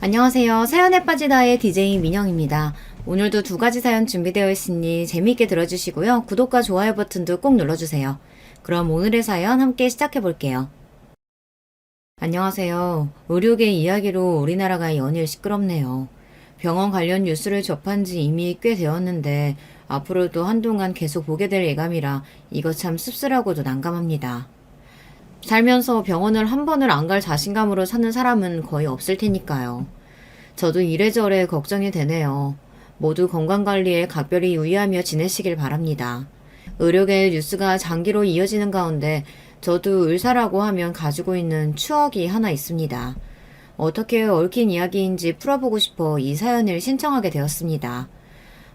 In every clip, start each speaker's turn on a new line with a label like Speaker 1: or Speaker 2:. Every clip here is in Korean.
Speaker 1: 안녕하세요. 사연에 빠지다의 DJ 민영입니다. 오늘도 두 가지 사연 준비되어 있으니 재미있게 들어주시고요. 구독과 좋아요 버튼도 꼭 눌러주세요. 그럼 오늘의 사연 함께 시작해 볼게요. 안녕하세요. 의료계 이야기로 우리나라가 연일 시끄럽네요. 병원 관련 뉴스를 접한 지 이미 꽤 되었는데 앞으로도 한동안 계속 보게 될 예감이라 이거 참 씁쓸하고도 난감합니다. 살면서 병원을 한 번을 안 갈 자신감으로 사는 사람은 거의 없을 테니까요. 저도 이래저래 걱정이 되네요. 모두 건강관리에 각별히 유의하며 지내시길 바랍니다. 의료계의 뉴스가 장기로 이어지는 가운데 저도 의사라고 하면 가지고 있는 추억이 하나 있습니다. 어떻게 얽힌 이야기인지 풀어보고 싶어 이 사연을 신청하게 되었습니다.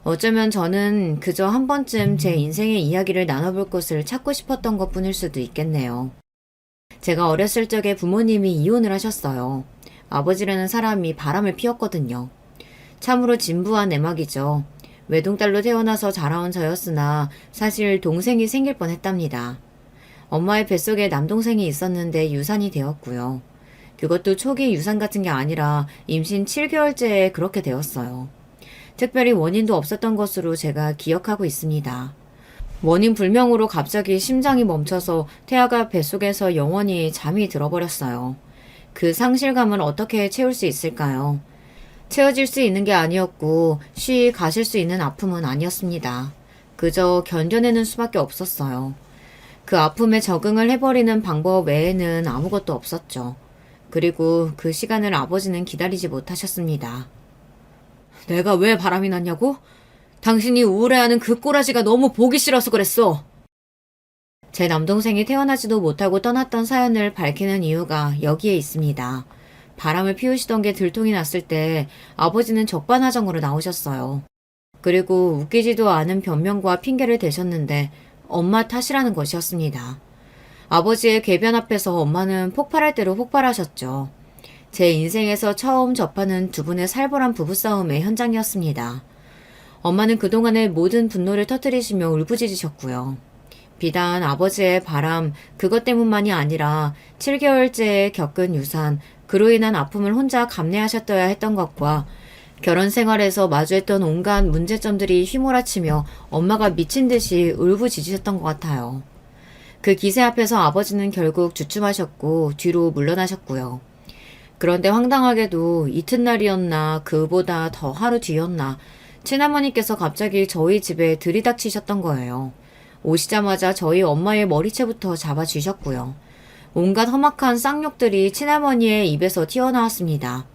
Speaker 1: 어쩌면 저는 그저 한 번쯤 제 인생의 이야기를 나눠볼 곳을 찾고 싶었던 것뿐일 수도 있겠네요. 제가 어렸을 적에 부모님이 이혼을 하셨어요. 아버지라는 사람이 바람을 피웠거든요. 참으로 진부한 내막이죠. 외동딸로 태어나서 자라온 저였으나 사실 동생이 생길 뻔했답니다. 엄마의 뱃속에 남동생이 있었는데 유산이 되었고요. 그것도 초기 유산 같은 게 아니라 임신 7개월째에 그렇게 되었어요. 특별히 원인도 없었던 것으로 제가 기억하고 있습니다. 원인 불명으로 갑자기 심장이 멈춰서 태아가 뱃속에서 영원히 잠이 들어버렸어요. 그 상실감을 어떻게 채울 수 있을까요? 채워질 수 있는 게 아니었고 쉬이 가실 수 있는 아픔은 아니었습니다. 그저 견뎌내는 수밖에 없었어요. 그 아픔에 적응을 해버리는 방법 외에는 아무것도 없었죠. 그리고 그 시간을 아버지는 기다리지 못하셨습니다. 내가 왜 바람이 났냐고? 당신이 우울해하는 그 꼬라지가 너무 보기 싫어서 그랬어. 제 남동생이 태어나지도 못하고 떠났던 사연을 밝히는 이유가 여기에 있습니다. 바람을 피우시던 게 들통이 났을 때 아버지는 적반하장으로 나오셨어요. 그리고 웃기지도 않은 변명과 핑계를 대셨는데 엄마 탓이라는 것이었습니다. 아버지의 궤변 앞에서 엄마는 폭발할 대로 폭발하셨죠. 제 인생에서 처음 접하는 두 분의 살벌한 부부싸움의 현장이었습니다. 엄마는 그동안의 모든 분노를 터뜨리시며 울부짖으셨고요. 비단 아버지의 바람, 그것 때문만이 아니라 7개월째에 겪은 유산, 그로 인한 아픔을 혼자 감내하셨어야 했던 것과 결혼 생활에서 마주했던 온갖 문제점들이 휘몰아치며 엄마가 미친 듯이 울부짖으셨던 것 같아요. 그 기세 앞에서 아버지는 결국 주춤하셨고 뒤로 물러나셨고요. 그런데 황당하게도 이튿날이었나 그보다 더 하루 뒤였나 친할머니께서 갑자기 저희 집에 들이닥치셨던 거예요. 오시자마자 저희 엄마의 머리채부터 잡아쥐셨고요. 온갖 험악한 쌍욕들이 친할머니의 입에서 튀어나왔습니다.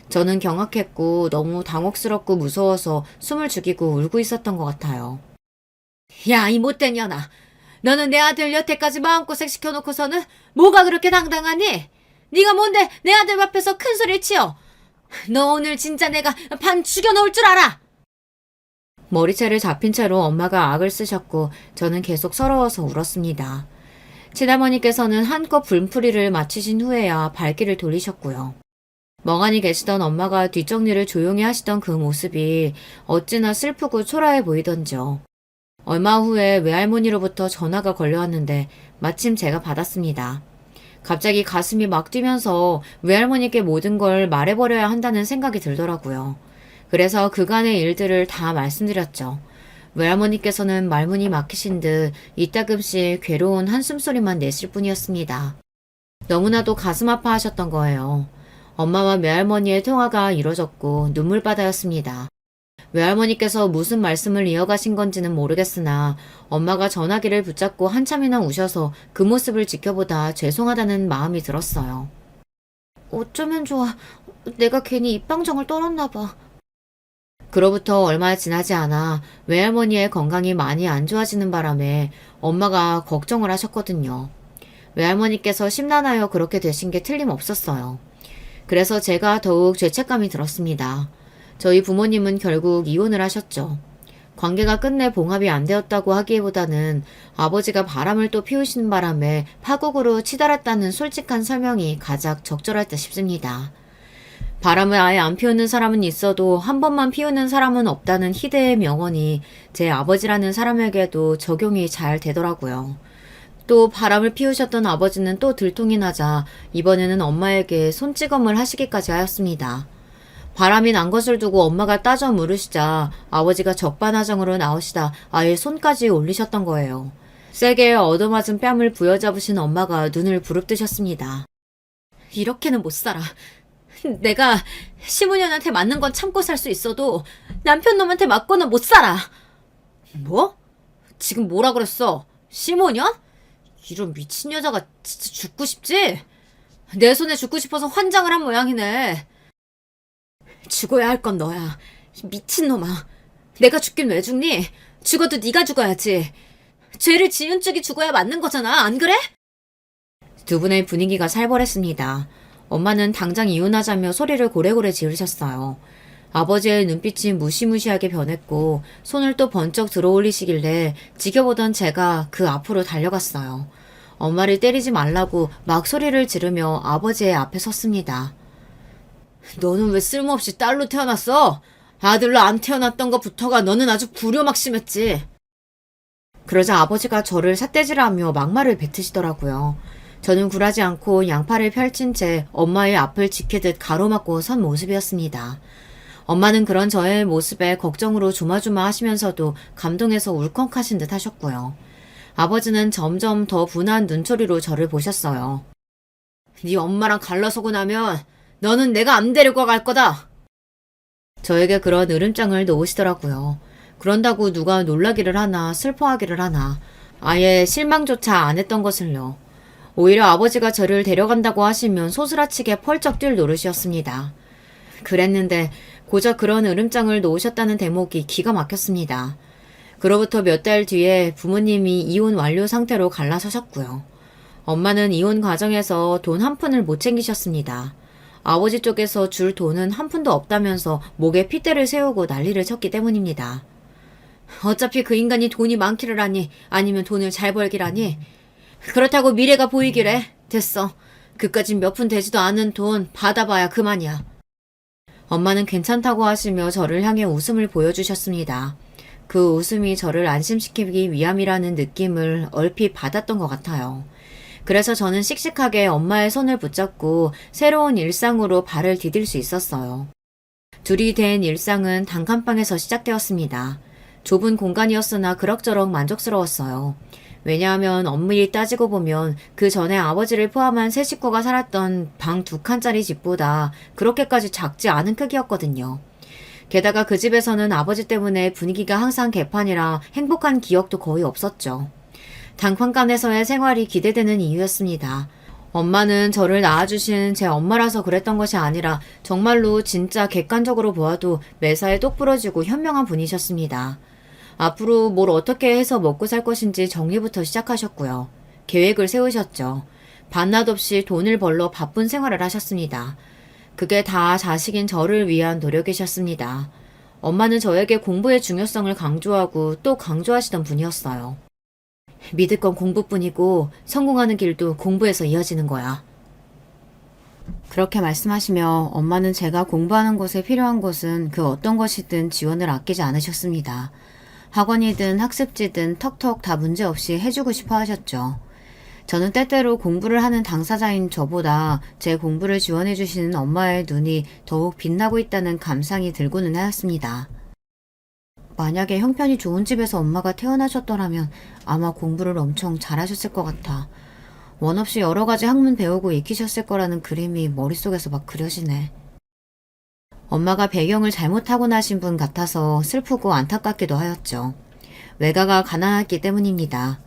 Speaker 1: 저는 경악했고 너무 당혹스럽고 무서워서 숨을 죽이고 울고 있었던 것 같아요. 야, 이 못된 년아. 너는 내 아들 여태까지 마음고생 시켜놓고서는 뭐가 그렇게 당당하니? 네가 뭔데 내 아들 앞에서 큰 소리를 치어? 너 오늘 진짜 내가 반 죽여놓을 줄 알아! 머리채를 잡힌 채로 엄마가 악을 쓰셨고 저는 계속 서러워서 울었습니다. 친할머니께서는 한껏 분풀이를 마치신 후에야 발길을 돌리셨고요. 멍하니 계시던 엄마가 뒷정리를 조용히 하시던 그 모습이 어찌나 슬프고 초라해 보이던지요. 얼마 후에 외할머니로부터 전화가 걸려왔는데 마침 제가 받았습니다. 갑자기 가슴이 막 뛰면서 외할머니께 모든 걸 말해버려야 한다는 생각이 들더라고요. 그래서 그간의 일들을 다 말씀드렸죠. 외할머니께서는 말문이 막히신 듯 이따금씩 괴로운 한숨소리만 내실 뿐이었습니다. 너무나도 가슴 아파하셨던 거예요. 엄마와 외할머니의 통화가 이뤄졌고 눈물바다였습니다. 외할머니께서 무슨 말씀을 이어가신 건지는 모르겠으나 엄마가 전화기를 붙잡고 한참이나 우셔서 그 모습을 지켜보다 죄송하다는 마음이 들었어요. 어쩌면 좋아. 내가 괜히 입방정을 떨었나 봐. 그로부터 얼마 지나지 않아 외할머니의 건강이 많이 안 좋아지는 바람에 엄마가 걱정을 하셨거든요. 외할머니께서 심란하여 그렇게 되신 게 틀림없었어요. 그래서 제가 더욱 죄책감이 들었습니다. 저희 부모님은 결국 이혼을 하셨죠. 관계가 끝내 봉합이 안 되었다고 하기보다는 아버지가 바람을 또 피우시는 바람에 파국으로 치달았다는 솔직한 설명이 가장 적절할 듯 싶습니다. 바람을 아예 안 피우는 사람은 있어도 한 번만 피우는 사람은 없다는 희대의 명언이 제 아버지라는 사람에게도 적용이 잘 되더라고요. 또 바람을 피우셨던 아버지는 또 들통이 나자 이번에는 엄마에게 손찌검을 하시기까지 하였습니다. 바람이 난 것을 두고 엄마가 따져 물으시자 아버지가 적반하장으로 나오시다 아예 손까지 올리셨던 거예요. 세게 얻어맞은 뺨을 부여잡으신 엄마가 눈을 부릅뜨셨습니다. 이렇게는 못 살아. 내가 시무년한테 맞는 건 참고 살 수 있어도 남편 놈한테 맞고는 못 살아. 뭐? 지금 뭐라 그랬어? 시모년? 이런 미친 여자가 진짜 죽고 싶지? 내 손에 죽고 싶어서 환장을 한 모양이네. 죽어야 할 건 너야. 미친놈아. 내가 죽긴 왜 죽니? 죽어도 네가 죽어야지. 죄를 지은 쪽이 죽어야 맞는 거잖아. 안 그래? 두 분의 분위기가 살벌했습니다. 엄마는 당장 이혼하자며 소리를 고래고래 지르셨어요. 아버지의 눈빛이 무시무시하게 변했고 손을 또 번쩍 들어올리시길래 지켜보던 제가 그 앞으로 달려갔어요. 엄마를 때리지 말라고 막 소리를 지르며 아버지의 앞에 섰습니다. 너는 왜 쓸모없이 딸로 태어났어? 아들로 안 태어났던 것부터가 너는 아주 불효막심했지. 그러자 아버지가 저를 삿대질하며 막말을 뱉으시더라고요. 저는 굴하지 않고 양팔을 펼친 채 엄마의 앞을 지키듯 가로막고 선 모습이었습니다. 엄마는 그런 저의 모습에 걱정으로 조마조마 하시면서도 감동해서 울컥하신 듯 하셨고요. 아버지는 점점 더 분한 눈초리로 저를 보셨어요. 네 엄마랑 갈라서고 나면 너는 내가 안 데리고 갈 거다. 저에게 그런 으름장을 놓으시더라고요. 그런다고 누가 놀라기를 하나 슬퍼하기를 하나 아예 실망조차 안 했던 것을요. 오히려 아버지가 저를 데려간다고 하시면 소스라치게 펄쩍 뛸 노릇이었습니다. 그랬는데 고작 그런 으름장을 놓으셨다는 대목이 기가 막혔습니다. 그로부터 몇 달 뒤에 부모님이 이혼 완료 상태로 갈라서셨고요. 엄마는 이혼 과정에서 돈 한 푼을 못 챙기셨습니다. 아버지 쪽에서 줄 돈은 한 푼도 없다면서 목에 핏대를 세우고 난리를 쳤기 때문입니다. 어차피 그 인간이 돈이 많기를 하니 아니면 돈을 잘 벌길 하니 그렇다고 미래가 보이기래. 됐어. 그까진 몇 푼 되지도 않은 돈 받아봐야 그만이야. 엄마는 괜찮다고 하시며 저를 향해 웃음을 보여주셨습니다. 그 웃음이 저를 안심시키기 위함이라는 느낌을 얼핏 받았던 것 같아요. 그래서 저는 씩씩하게 엄마의 손을 붙잡고 새로운 일상으로 발을 디딜 수 있었어요. 둘이 된 일상은 단칸방에서 시작되었습니다. 좁은 공간이었으나 그럭저럭 만족스러웠어요. 왜냐하면 엄밀히 따지고 보면 그 전에 아버지를 포함한 세 식구가 살았던 방 2칸짜리 집보다 그렇게까지 작지 않은 크기였거든요. 게다가 그 집에서는 아버지 때문에 분위기가 항상 개판이라 행복한 기억도 거의 없었죠. 단칸간에서의 생활이 기대되는 이유였습니다. 엄마는 저를 낳아주신 제 엄마라서 그랬던 것이 아니라 정말로 진짜 객관적으로 보아도 매사에 똑부러지고 현명한 분이셨습니다. 앞으로 뭘 어떻게 해서 먹고 살 것인지 정리부터 시작하셨고요. 계획을 세우셨죠. 밤낮 없이 돈을 벌러 바쁜 생활을 하셨습니다. 그게 다 자식인 저를 위한 노력이셨습니다. 엄마는 저에게 공부의 중요성을 강조하고 또 강조하시던 분이었어요. 믿을 건 공부뿐이고 성공하는 길도 공부에서 이어지는 거야. 그렇게 말씀하시며 엄마는 제가 공부하는 곳에 필요한 것은 그 어떤 것이든 지원을 아끼지 않으셨습니다. 학원이든 학습지든 턱턱 다 문제없이 해주고 싶어 하셨죠. 저는 때때로 공부를 하는 당사자인 저보다 제 공부를 지원해 주시는 엄마의 눈이 더욱 빛나고 있다는 감상이 들고는 하였습니다. 만약에 형편이 좋은 집에서 엄마가 태어나셨더라면 아마 공부를 엄청 잘하셨을 것 같아. 원 없이 여러 가지 학문 배우고 익히셨을 거라는 그림이 머릿속에서 막 그려지네. 엄마가 배경을 잘못 타고나신 분 같아서 슬프고 안타깝기도 하였죠. 외가가 가난했기 때문입니다.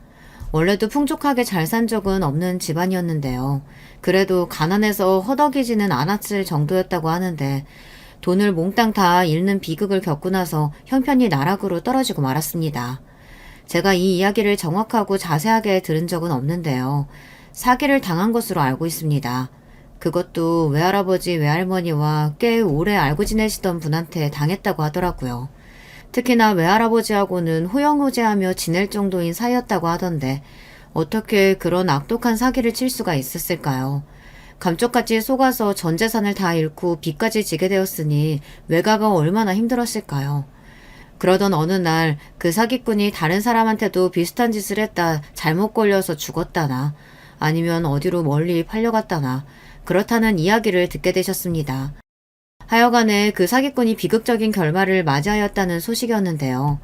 Speaker 1: 원래도 풍족하게 잘 산 적은 없는 집안이었는데요. 그래도 가난해서 허덕이지는 않았을 정도였다고 하는데 돈을 몽땅 다 잃는 비극을 겪고 나서 형편이 나락으로 떨어지고 말았습니다. 제가 이 이야기를 정확하고 자세하게 들은 적은 없는데요. 사기를 당한 것으로 알고 있습니다. 그것도 외할아버지, 외할머니와 꽤 오래 알고 지내시던 분한테 당했다고 하더라고요. 특히나 외할아버지하고는 호영호재하며 지낼 정도인 사이였다고 하던데 어떻게 그런 악독한 사기를 칠 수가 있었을까요? 감쪽같이 속아서 전 재산을 다 잃고 빚까지 지게 되었으니 외가가 얼마나 힘들었을까요? 그러던 어느 날 그 사기꾼이 다른 사람한테도 비슷한 짓을 했다 잘못 걸려서 죽었다나 아니면 어디로 멀리 팔려갔다나 그렇다는 이야기를 듣게 되셨습니다. 하여간에 그 사기꾼이 비극적인 결말을 맞이하였다는 소식이었는데요.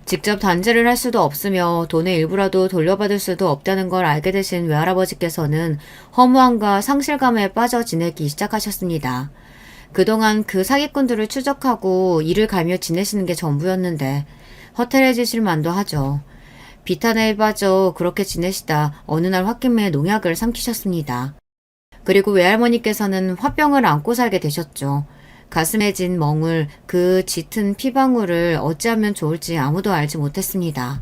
Speaker 1: 직접 단죄를 할 수도 없으며 돈의 일부라도 돌려받을 수도 없다는 걸 알게 되신 외할아버지께서는 허무함과 상실감에 빠져 지내기 시작하셨습니다. 그동안 그 사기꾼들을 추적하고 이를 갈며 지내시는 게 전부였는데 허탈해지실 만도 하죠. 비탄에 빠져 그렇게 지내시다 어느 날 홧김에 농약을 삼키셨습니다. 그리고 외할머니께서는 화병을 안고 살게 되셨죠. 가슴에 진 멍을, 그 짙은 피방울을 어찌하면 좋을지 아무도 알지 못했습니다.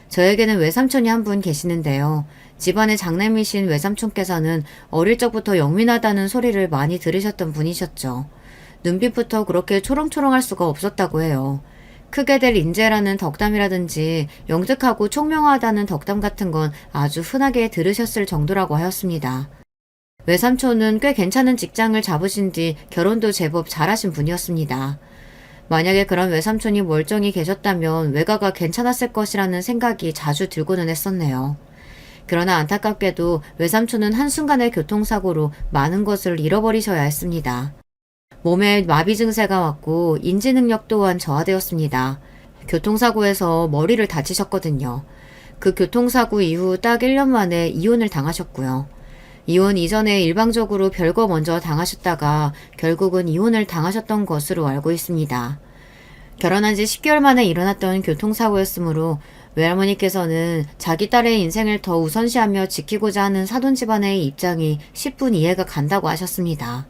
Speaker 1: 저에게는 외삼촌이 한 분 계시는데요. 집안의 장남이신 외삼촌께서는 어릴 적부터 영민하다는 소리를 많이 들으셨던 분이셨죠. 눈빛부터 그렇게 초롱초롱할 수가 없었다고 해요. 크게 될 인재라는 덕담이라든지 영특하고 총명하다는 덕담 같은 건 아주 흔하게 들으셨을 정도라고 하였습니다. 외삼촌은 꽤 괜찮은 직장을 잡으신 뒤 결혼도 제법 잘하신 분이었습니다. 만약에 그런 외삼촌이 멀쩡히 계셨다면 외가가 괜찮았을 것이라는 생각이 자주 들고는 했었네요. 그러나 안타깝게도 외삼촌은 한순간의 교통사고로 많은 것을 잃어버리셔야 했습니다. 몸에 마비 증세가 왔고 인지 능력 또한 저하되었습니다. 교통사고에서 머리를 다치셨거든요. 그 교통사고 이후 딱 1년 만에 이혼을 당하셨고요. 이혼 이전에 일방적으로 별거 먼저 당하셨다가 결국은 이혼을 당하셨던 것으로 알고 있습니다. 결혼한 지 10개월 만에 일어났던 교통사고였으므로 외할머니께서는 자기 딸의 인생을 더 우선시하며 지키고자 하는 사돈 집안의 입장이 10분 이해가 간다고 하셨습니다.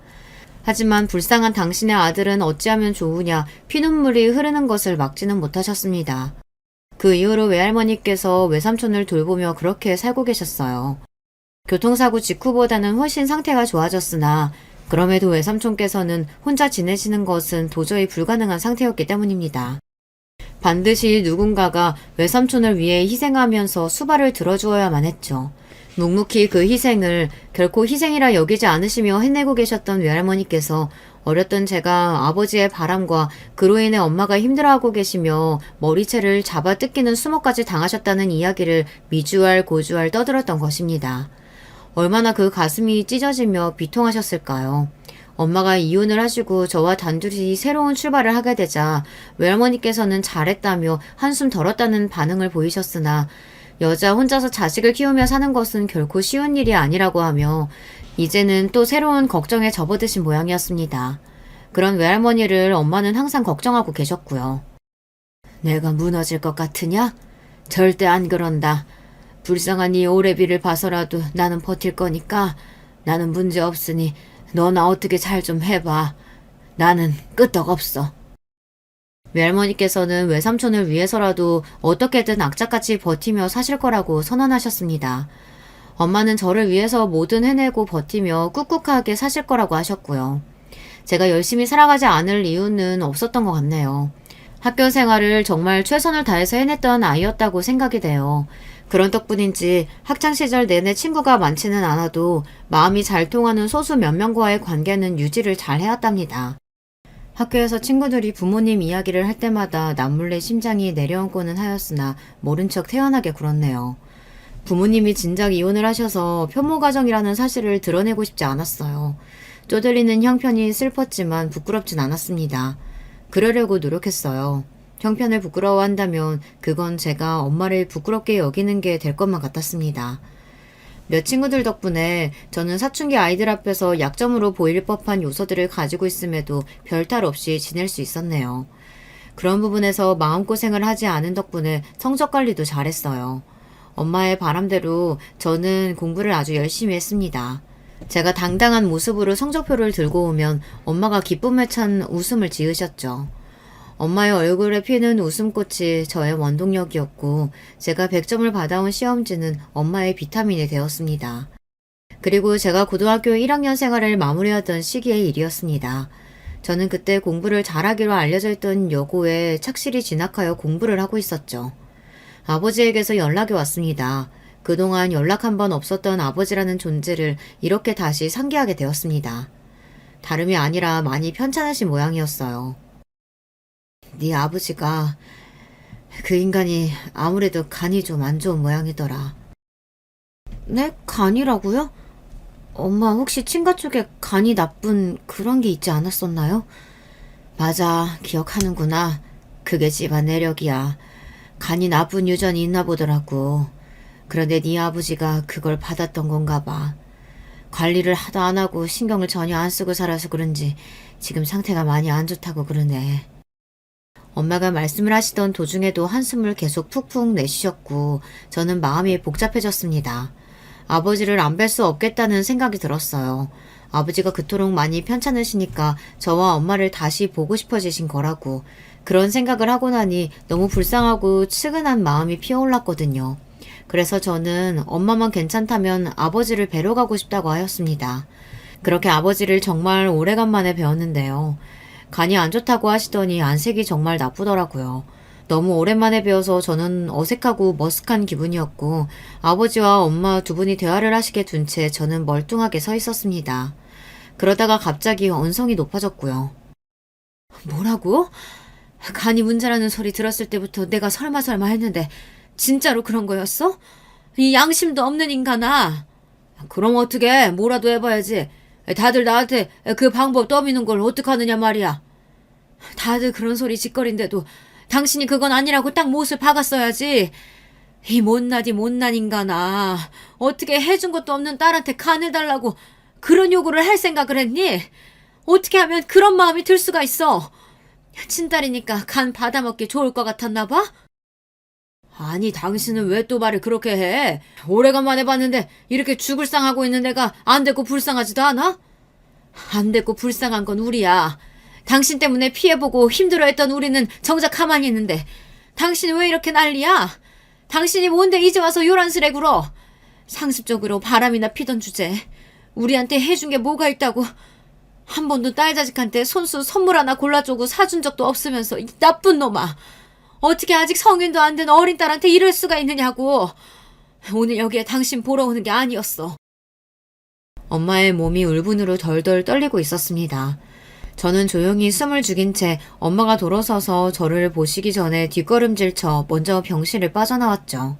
Speaker 1: 하지만 불쌍한 당신의 아들은 어찌하면 좋으냐 피눈물이 흐르는 것을 막지는 못하셨습니다. 그 이후로 외할머니께서 외삼촌을 돌보며 그렇게 살고 계셨어요. 교통사고 직후보다는 훨씬 상태가 좋아졌으나 그럼에도 외삼촌께서는 혼자 지내시는 것은 도저히 불가능한 상태였기 때문입니다. 반드시 누군가가 외삼촌을 위해 희생하면서 수발을 들어주어야만 했죠. 묵묵히 그 희생을 결코 희생이라 여기지 않으시며 해내고 계셨던 외할머니께서 어렸던 제가 아버지의 바람과 그로 인해 엄마가 힘들어하고 계시며 머리채를 잡아 뜯기는 수모까지 당하셨다는 이야기를 미주알 고주알 떠들었던 것입니다. 얼마나 그 가슴이 찢어지며 비통하셨을까요? 엄마가 이혼을 하시고 저와 단둘이 새로운 출발을 하게 되자 외할머니께서는 잘했다며 한숨 덜었다는 반응을 보이셨으나 여자 혼자서 자식을 키우며 사는 것은 결코 쉬운 일이 아니라고 하며 이제는 또 새로운 걱정에 접어드신 모양이었습니다. 그런 외할머니를 엄마는 항상 걱정하고 계셨고요. 내가 무너질 것 같으냐? 절대 안 그런다. 불쌍한 이 오래비를 봐서라도 나는 버틸 거니까 나는 문제 없으니 너나 어떻게 잘 좀 해봐. 나는 끄떡없어. 외할머니께서는 외삼촌을 위해서라도 어떻게든 악착같이 버티며 사실 거라고 선언하셨습니다. 엄마는 저를 위해서 뭐든 해내고 버티며 꿋꿋하게 사실 거라고 하셨고요. 제가 열심히 살아가지 않을 이유는 없었던 것 같네요. 학교 생활을 정말 최선을 다해서 해냈던 아이였다고 생각이 돼요. 그런 덕분인지 학창시절 내내 친구가 많지는 않아도 마음이 잘 통하는 소수 몇 명과의 관계는 유지를 잘 해왔답니다. 학교에서 친구들이 부모님 이야기를 할 때마다 남몰래 심장이 내려앉고는 하였으나 모른 척 태연하게 굴었네요. 부모님이 진작 이혼을 하셔서 편모가정이라는 사실을 드러내고 싶지 않았어요. 쪼들리는 형편이 슬펐지만 부끄럽진 않았습니다. 그러려고 노력했어요. 형편을 부끄러워한다면 그건 제가 엄마를 부끄럽게 여기는 게 될 것만 같았습니다. 몇 친구들 덕분에 저는 사춘기 아이들 앞에서 약점으로 보일 법한 요소들을 가지고 있음에도 별탈 없이 지낼 수 있었네요. 그런 부분에서 마음고생을 하지 않은 덕분에 성적 관리도 잘했어요. 엄마의 바람대로 저는 공부를 아주 열심히 했습니다. 제가 당당한 모습으로 성적표를 들고 오면 엄마가 기쁨에 찬 웃음을 지으셨죠. 엄마의 얼굴에 피는 웃음꽃이 저의 원동력이었고 제가 100점을 받아온 시험지는 엄마의 비타민이 되었습니다. 그리고 제가 고등학교 1학년 생활을 마무리하던 시기의 일이었습니다. 저는 그때 공부를 잘하기로 알려져 있던 여고에 착실히 진학하여 공부를 하고 있었죠. 아버지에게서 연락이 왔습니다. 그동안 연락 한 번 없었던 아버지라는 존재를 이렇게 다시 상기하게 되었습니다. 다름이 아니라 많이 편찮으신 모양이었어요. 네 아버지가 그 인간이 아무래도 간이 좀 안 좋은 모양이더라. 네? 간이라고요? 엄마 혹시 친가 쪽에 간이 나쁜 그런 게 있지 않았었나요? 맞아, 기억하는구나. 그게 집안 내력이야. 간이 나쁜 유전이 있나 보더라고. 그런데 네 아버지가 그걸 받았던 건가 봐. 관리를 하도 안 하고 신경을 전혀 안 쓰고 살아서 그런지 지금 상태가 많이 안 좋다고 그러네. 엄마가 말씀을 하시던 도중에도 한숨을 계속 푹푹 내쉬셨고 저는 마음이 복잡해졌습니다. 아버지를 안 뵐 수 없겠다는 생각이 들었어요. 아버지가 그토록 많이 편찮으시니까 저와 엄마를 다시 보고 싶어지신 거라고. 그런 생각을 하고 나니 너무 불쌍하고 측은한 마음이 피어올랐거든요. 그래서 저는 엄마만 괜찮다면 아버지를 뵈러 가고 싶다고 하였습니다. 그렇게 아버지를 정말 오래간만에 뵈었는데요. 간이 안 좋다고 하시더니 안색이 정말 나쁘더라고요. 너무 오랜만에 뵈어서 저는 어색하고 머쓱한 기분이었고 아버지와 엄마 두 분이 대화를 하시게 둔 채 저는 멀뚱하게 서 있었습니다. 그러다가 갑자기 언성이 높아졌고요. 뭐라고? 간이 문제라는 소리 들었을 때부터 내가 설마 했는데 진짜로 그런 거였어? 이 양심도 없는 인간아. 그럼 어떻게 뭐라도 해봐야지. 다들 나한테 그 방법 떠미는 걸 어떡하느냐 말이야. 다들 그런 소리 짓거린데도 당신이 그건 아니라고 딱 못을 박았어야지. 이 못난 인간아. 어떻게 해준 것도 없는 딸한테 간을 달라고 그런 요구를 할 생각을 했니? 어떻게 하면 그런 마음이 들 수가 있어? 친딸이니까 간 받아먹기 좋을 것 같았나 봐? 아니 당신은 왜 또 말을 그렇게 해? 오래간만에 봤는데 이렇게 죽을 상하고 있는 애가 안 됐고 불쌍하지도 않아? 안 됐고 불쌍한 건 우리야. 당신 때문에 피해보고 힘들어했던 우리는 정작 가만히 있는데 당신은 왜 이렇게 난리야? 당신이 뭔데 이제 와서 요란스레 굴어? 상습적으로 바람이나 피던 주제 우리한테 해준 게 뭐가 있다고. 한 번도 딸 자식한테 손수 선물 하나 골라주고 사준 적도 없으면서 이 나쁜 놈아. 어떻게 아직 성인도 안 된 어린 딸한테 이럴 수가 있느냐고. 오늘 여기에 당신 보러 오는 게 아니었어. 엄마의 몸이 울분으로 덜덜 떨리고 있었습니다. 저는 조용히 숨을 죽인 채 엄마가 돌아서서 저를 보시기 전에 뒷걸음질쳐 먼저 병실을 빠져나왔죠.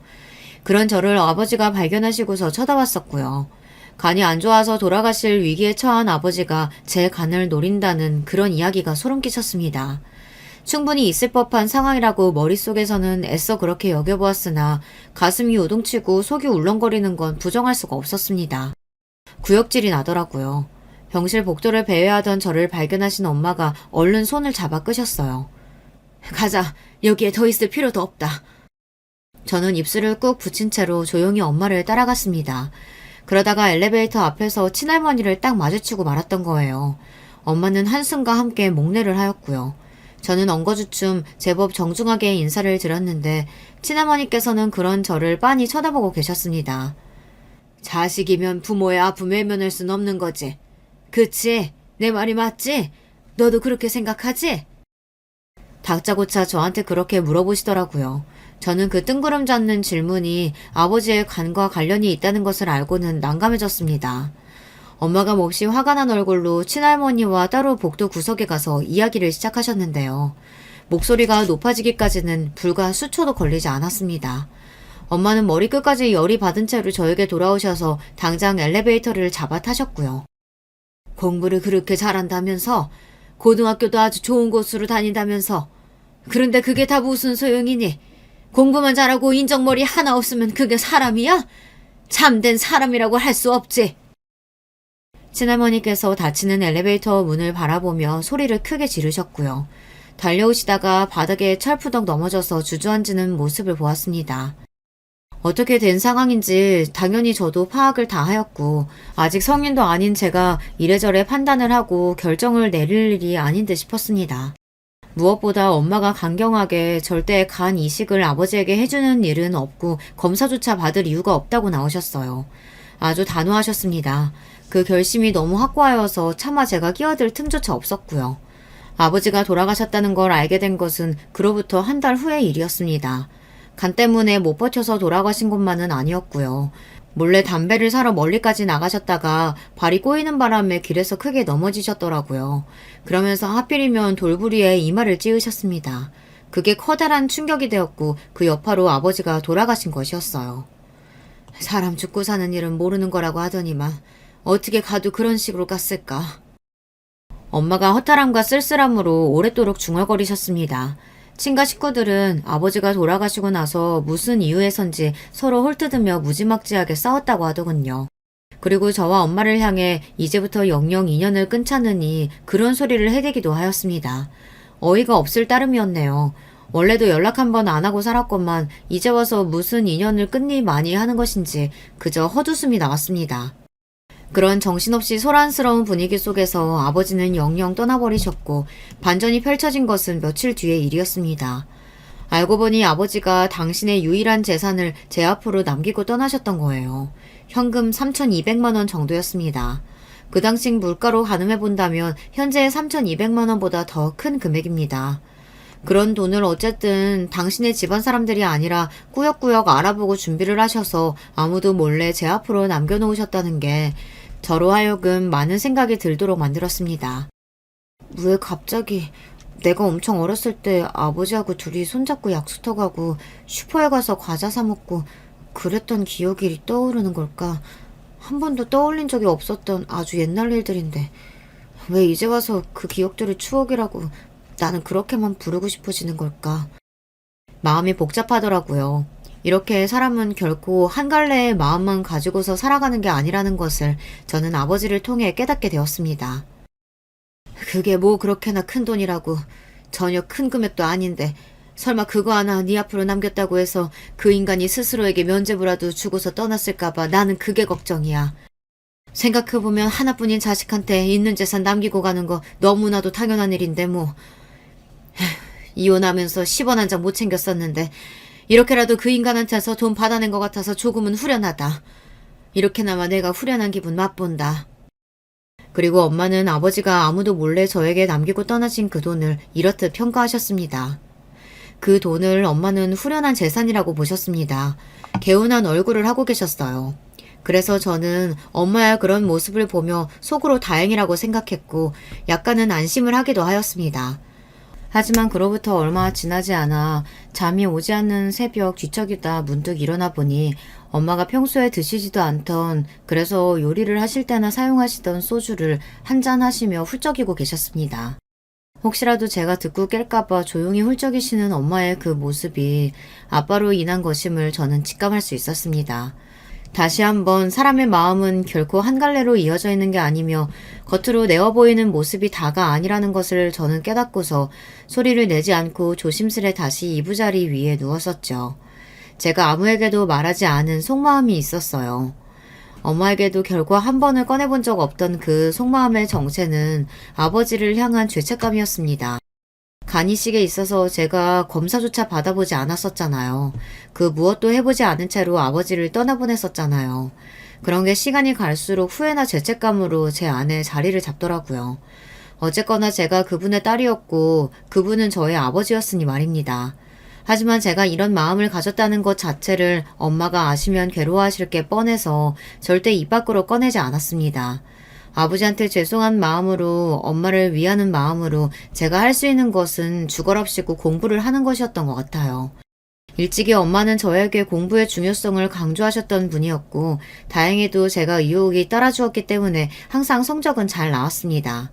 Speaker 1: 그런 저를 아버지가 발견하시고서 쳐다봤었고요. 간이 안 좋아서 돌아가실 위기에 처한 아버지가 제 간을 노린다는 그런 이야기가 소름 끼쳤습니다. 충분히 있을 법한 상황이라고 머릿속에서는 애써 그렇게 여겨보았으나 가슴이 요동치고 속이 울렁거리는 건 부정할 수가 없었습니다. 구역질이 나더라고요. 병실 복도를 배회하던 저를 발견하신 엄마가 얼른 손을 잡아 끄셨어요. 가자. 여기에 더 있을 필요도 없다. 저는 입술을 꾹 붙인 채로 조용히 엄마를 따라갔습니다. 그러다가 엘리베이터 앞에서 친할머니를 딱 마주치고 말았던 거예요. 엄마는 한숨과 함께 목례를 하였고요. 저는 엉거주춤 제법 정중하게 인사를 드렸는데 친할머니께서는 그런 저를 빤히 쳐다보고 계셨습니다. 자식이면 부모의 아픔 외면할 순 없는 거지. 그치? 내 말이 맞지? 너도 그렇게 생각하지? 다짜고짜 저한테 그렇게 물어보시더라고요. 저는 그 뜬구름 잡는 질문이 아버지의 간과 관련이 있다는 것을 알고는 난감해졌습니다. 엄마가 몹시 화가 난 얼굴로 친할머니와 따로 복도 구석에 가서 이야기를 시작하셨는데요. 목소리가 높아지기까지는 불과 수초도 걸리지 않았습니다. 엄마는 머리끝까지 열이 받은 채로 저에게 돌아오셔서 당장 엘리베이터를 잡아 타셨고요. 공부를 그렇게 잘한다면서 고등학교도 아주 좋은 곳으로 다닌다면서 그런데 그게 다 무슨 소용이니? 공부만 잘하고 인정머리 하나 없으면 그게 사람이야? 참된 사람이라고 할 수 없지. 친할머니께서 닫히는 엘리베이터 문을 바라보며 소리를 크게 지르셨고요. 달려오시다가 바닥에 철푸덕 넘어져서 주저앉는 모습을 보았습니다. 어떻게 된 상황인지 당연히 저도 파악을 다 하였고 아직 성인도 아닌 제가 이래저래 판단을 하고 결정을 내릴 일이 아닌 듯 싶었습니다. 무엇보다 엄마가 강경하게 절대 간 이식을 아버지에게 해주는 일은 없고 검사조차 받을 이유가 없다고 나오셨어요. 아주 단호하셨습니다. 그 결심이 너무 확고하여서 차마 제가 끼어들 틈조차 없었고요. 아버지가 돌아가셨다는 걸 알게 된 것은 그로부터 한 달 후의 일이었습니다. 간 때문에 못 버텨서 돌아가신 것만은 아니었고요. 몰래 담배를 사러 멀리까지 나가셨다가 발이 꼬이는 바람에 길에서 크게 넘어지셨더라고요. 그러면서 하필이면 돌부리에 이마를 찌으셨습니다. 그게 커다란 충격이 되었고 그 여파로 아버지가 돌아가신 것이었어요. 사람 죽고 사는 일은 모르는 거라고 하더니만 어떻게 가도 그런 식으로 갔을까? 엄마가 허탈함과 쓸쓸함으로 오랫도록 중얼거리셨습니다. 친가 식구들은 아버지가 돌아가시고 나서 무슨 이유에선지 서로 홀트으며 무지막지하게 싸웠다고 하더군요. 그리고 저와 엄마를 향해 이제부터 영영 인연을 끊자느니 그런 소리를 해대기도 하였습니다. 어이가 없을 따름이었네요. 원래도 연락 한 번 안 하고 살았건만 이제 와서 무슨 인연을 끊니 많이 하는 것인지 그저 헛웃음이 나왔습니다. 그런 정신없이 소란스러운 분위기 속에서 아버지는 영영 떠나버리셨고 반전이 펼쳐진 것은 며칠 뒤의 일이었습니다. 알고 보니 아버지가 당신의 유일한 재산을 제 앞으로 남기고 떠나셨던 거예요. 현금 3,200만 원 정도였습니다. 그 당시 물가로 가늠해 본다면 현재의 3,200만 원보다 더 큰 금액입니다. 그런 돈을 어쨌든 당신의 집안 사람들이 아니라 꾸역꾸역 알아보고 준비를 하셔서 아무도 몰래 제 앞으로 남겨놓으셨다는 게 저로 하여금 많은 생각이 들도록 만들었습니다. 왜 갑자기 내가 엄청 어렸을 때 아버지하고 둘이 손잡고 약수터 가고 슈퍼에 가서 과자 사 먹고 그랬던 기억이 떠오르는 걸까? 한 번도 떠올린 적이 없었던 아주 옛날 일들인데 왜 이제 와서 그 기억들을 추억이라고 나는 그렇게만 부르고 싶어지는 걸까? 마음이 복잡하더라고요. 이렇게 사람은 결코 한 갈래의 마음만 가지고서 살아가는 게 아니라는 것을 저는 아버지를 통해 깨닫게 되었습니다. 그게 뭐 그렇게나 큰 돈이라고. 전혀 큰 금액도 아닌데 설마 그거 하나 네 앞으로 남겼다고 해서 그 인간이 스스로에게 면죄부라도 주고서 떠났을까봐 나는 그게 걱정이야. 생각해보면 하나뿐인 자식한테 있는 재산 남기고 가는 거 너무나도 당연한 일인데 뭐. 이혼하면서 10원 한 장 못 챙겼었는데 이렇게라도 그 인간한테서 돈 받아낸 것 같아서 조금은 후련하다. 이렇게나마 내가 후련한 기분 맛본다. 그리고 엄마는 아버지가 아무도 몰래 저에게 남기고 떠나신 그 돈을 이렇듯 평가하셨습니다. 그 돈을 엄마는 후련한 재산이라고 보셨습니다. 개운한 얼굴을 하고 계셨어요. 그래서 저는 엄마의 그런 모습을 보며 속으로 다행이라고 생각했고 약간은 안심을 하기도 하였습니다. 하지만 그로부터 얼마 지나지 않아 잠이 오지 않는 새벽 뒤척이다 문득 일어나 보니 엄마가 평소에 드시지도 않던 그래서 요리를 하실 때나 사용하시던 소주를 한잔 하시며 훌쩍이고 계셨습니다. 혹시라도 제가 듣고 깰까봐 조용히 훌쩍이시는 엄마의 그 모습이 아빠로 인한 것임을 저는 직감할 수 있었습니다. 다시 한번 사람의 마음은 결코 한 갈래로 이어져 있는 게 아니며 겉으로 내어 보이는 모습이 다가 아니라는 것을 저는 깨닫고서 소리를 내지 않고 조심스레 다시 이부자리 위에 누웠었죠. 제가 아무에게도 말하지 않은 속마음이 있었어요. 엄마에게도 결코 한 번을 꺼내본 적 없던 그 속마음의 정체는 아버지를 향한 죄책감이었습니다. 간이식에 있어서 제가 검사조차 받아보지 않았었잖아요. 그 무엇도 해보지 않은 채로 아버지를 떠나보냈었잖아요. 그런 게 시간이 갈수록 후회나 죄책감으로 제 안에 자리를 잡더라고요. 어쨌거나 제가 그분의 딸이었고 그분은 저의 아버지였으니 말입니다. 하지만 제가 이런 마음을 가졌다는 것 자체를 엄마가 아시면 괴로워하실 게 뻔해서 절대 입 밖으로 꺼내지 않았습니다. 아버지한테 죄송한 마음으로 엄마를 위하는 마음으로 제가 할 수 있는 것은 죽어랍시고 공부를 하는 것이었던 것 같아요. 일찍이 엄마는 저에게 공부의 중요성을 강조하셨던 분이었고 다행히도 제가 유혹이 따라주었기 때문에 항상 성적은 잘 나왔습니다.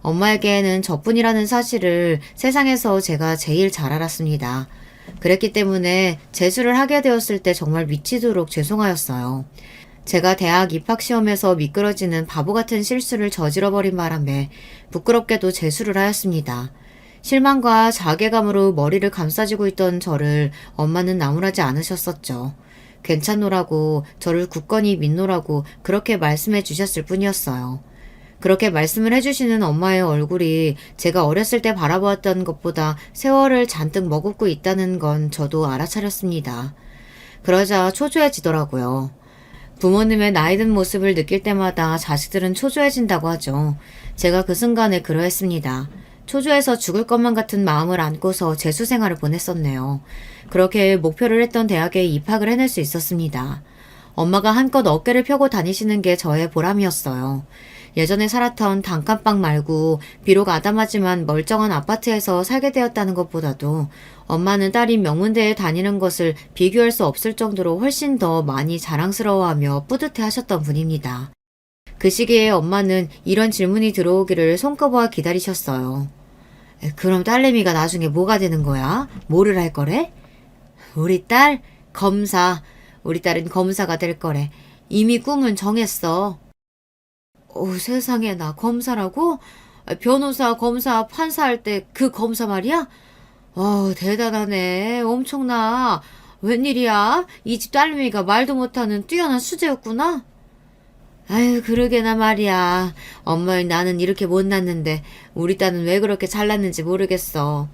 Speaker 1: 엄마에게는 저뿐이라는 사실을 세상에서 제가 제일 잘 알았습니다. 그랬기 때문에 재수를 하게 되었을 때 정말 미치도록 죄송하였어요. 제가 대학 입학시험에서 미끄러지는 바보 같은 실수를 저질러버린 바람에 부끄럽게도 재수를 하였습니다. 실망과 자괴감으로 머리를 감싸쥐고 있던 저를 엄마는 나무라지 않으셨었죠. 괜찮노라고 저를 굳건히 믿노라고 그렇게 말씀해 주셨을 뿐이었어요. 그렇게 말씀을 해주시는 엄마의 얼굴이 제가 어렸을 때 바라보았던 것보다 세월을 잔뜩 머금고 있다는 건 저도 알아차렸습니다. 그러자 초조해지더라고요. 부모님의 나이든 모습을 느낄 때마다 자식들은 초조해진다고 하죠. 제가 그 순간에 그러했습니다. 초조해서 죽을 것만 같은 마음을 안고서 재수 생활을 보냈었네요. 그렇게 목표를 했던 대학에 입학을 해낼 수 있었습니다. 엄마가 한껏 어깨를 펴고 다니시는 게 저의 보람이었어요. 예전에 살았던 단칸방 말고 비록 아담하지만 멀쩡한 아파트에서 살게 되었다는 것보다도 엄마는 딸이 명문대에 다니는 것을 비교할 수 없을 정도로 훨씬 더 많이 자랑스러워하며 뿌듯해 하셨던 분입니다. 그 시기에 엄마는 이런 질문이 들어오기를 손꼽아 기다리셨어요. 그럼 딸내미가 나중에 뭐가 되는 거야? 뭐를 할 거래? 우리 딸? 검사. 우리 딸은 검사가 될 거래. 이미 꿈은 정했어. 세상에 나 검사라고? 변호사, 검사, 판사 할 때 그 검사 말이야? 대단하네. 엄청나. 웬일이야? 이 집 딸내미가 말도 못하는 뛰어난 수재였구나? 아유, 그러게나 말이야. 엄마의 나는 이렇게 못났는데 우리 딸은 왜 그렇게 잘났는지 모르겠어.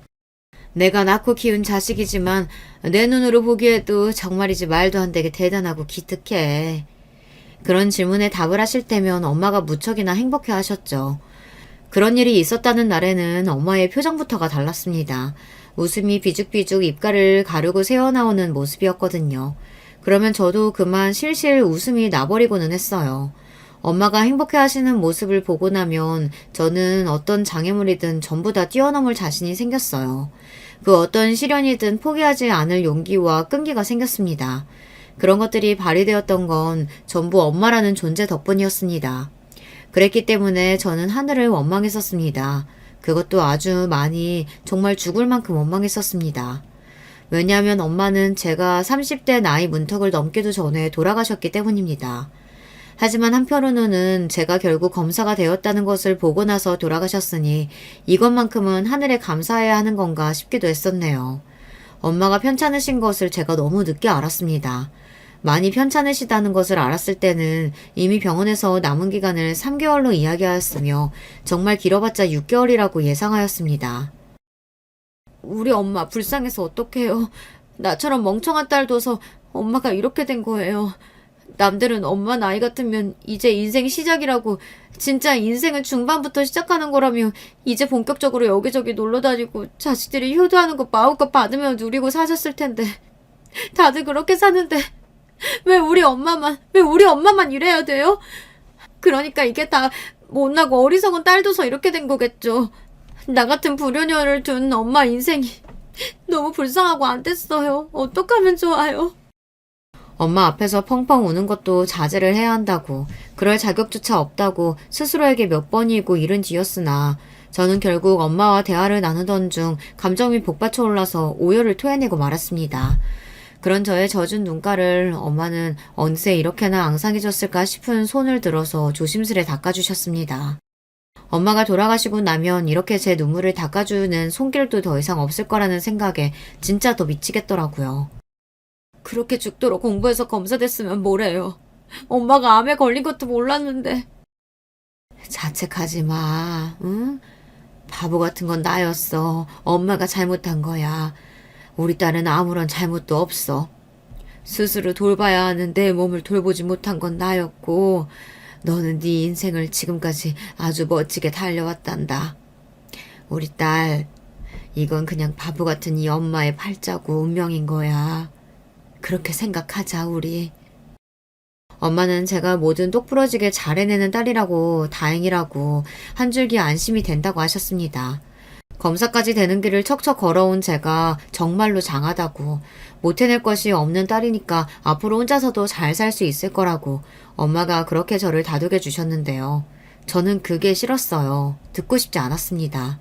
Speaker 1: 내가 낳고 키운 자식이지만 내 눈으로 보기에도 정말이지 말도 안 되게 대단하고 기특해. 그런 질문에 답을 하실 때면 엄마가 무척이나 행복해 하셨죠. 그런 일이 있었다는 날에는 엄마의 표정부터가 달랐습니다. 웃음이 비죽비죽 입가를 가르고 새어나오는 모습이었거든요. 그러면 저도 그만 실실 웃음이 나버리고는 했어요. 엄마가 행복해 하시는 모습을 보고 나면 저는 어떤 장애물이든 전부 다 뛰어넘을 자신이 생겼어요. 그 어떤 시련이든 포기하지 않을 용기와 끈기가 생겼습니다. 그런 것들이 발휘되었던 건 전부 엄마라는 존재 덕분이었습니다. 그랬기 때문에 저는 하늘을 원망했었습니다. 그것도 아주 많이 정말 죽을 만큼 원망했었습니다. 왜냐하면 엄마는 제가 30대 나이 문턱을 넘기도 전에 돌아가셨기 때문입니다. 하지만 한편으로는 제가 결국 검사가 되었다는 것을 보고 나서 돌아가셨으니 이것만큼은 하늘에 감사해야 하는 건가 싶기도 했었네요. 엄마가 편찮으신 것을 제가 너무 늦게 알았습니다. 많이 편찮으시다는 것을 알았을 때는 이미 병원에서 남은 기간을 3개월로 이야기하였으며 정말 길어봤자 6개월이라고 예상하였습니다. 우리 엄마 불쌍해서 어떡해요. 나처럼 멍청한 딸 둬서 엄마가 이렇게 된 거예요. 남들은 엄마 나이 같으면 이제 인생 시작이라고, 진짜 인생은 중반부터 시작하는 거라며 이제 본격적으로 여기저기 놀러 다니고 자식들이 효도하는 거 마음껏 받으며 누리고 사셨을 텐데 다들 그렇게 사는데 왜 우리 엄마만 이래야 돼요? 그러니까 이게 다 못나고 어리석은 딸 둬서 이렇게 된 거겠죠. 나 같은 불효녀를 둔 엄마 인생이 너무 불쌍하고 안 됐어요. 어떡하면 좋아요? 엄마 앞에서 펑펑 우는 것도 자제를 해야 한다고, 그럴 자격조차 없다고 스스로에게 몇 번이고 이른 뒤였으나 저는 결국 엄마와 대화를 나누던 중 감정이 복받쳐 올라서 오열을 토해내고 말았습니다. 그런 저의 젖은 눈가를 엄마는 언제 이렇게나 앙상해졌을까 싶은 손을 들어서 조심스레 닦아주셨습니다. 엄마가 돌아가시고 나면 이렇게 제 눈물을 닦아주는 손길도 더 이상 없을 거라는 생각에 진짜 더 미치겠더라고요. 그렇게 죽도록 공부해서 검사 됐으면 뭐래요. 엄마가 암에 걸린 것도 몰랐는데. 자책하지 마, 응? 바보 같은 건 나였어. 엄마가 잘못한 거야. 우리 딸은 아무런 잘못도 없어. 스스로 돌봐야 하는 내 몸을 돌보지 못한 건 나였고, 너는 네 인생을 지금까지 아주 멋지게 달려왔단다. 우리 딸, 이건 그냥 바보 같은 이 엄마의 팔자고 운명인 거야. 그렇게 생각하자, 우리. 엄마는 제가 뭐든 똑부러지게 잘 해내는 딸이라고, 다행이라고, 한 줄기 안심이 된다고 하셨습니다. 검사까지 되는 길을 척척 걸어온 제가 정말로 장하다고, 못 해낼 것이 없는 딸이니까 앞으로 혼자서도 잘 살 수 있을 거라고 엄마가 그렇게 저를 다독여 주셨는데요. 저는 그게 싫었어요. 듣고 싶지 않았습니다.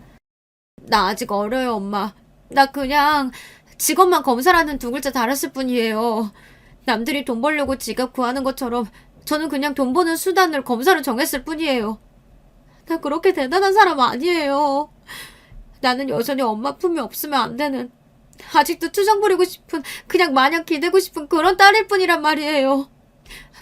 Speaker 1: 나 아직 어려요, 엄마. 나 그냥 직업만 검사라는 두 글자 달았을 뿐이에요. 남들이 돈 벌려고 지갑 구하는 것처럼 저는 그냥 돈 버는 수단을 검사로 정했을 뿐이에요. 나 그렇게 대단한 사람 아니에요. 나는 여전히 엄마 품이 없으면 안 되는, 아직도 투정 부리고 싶은, 그냥 마냥 기대고 싶은 그런 딸일 뿐이란 말이에요.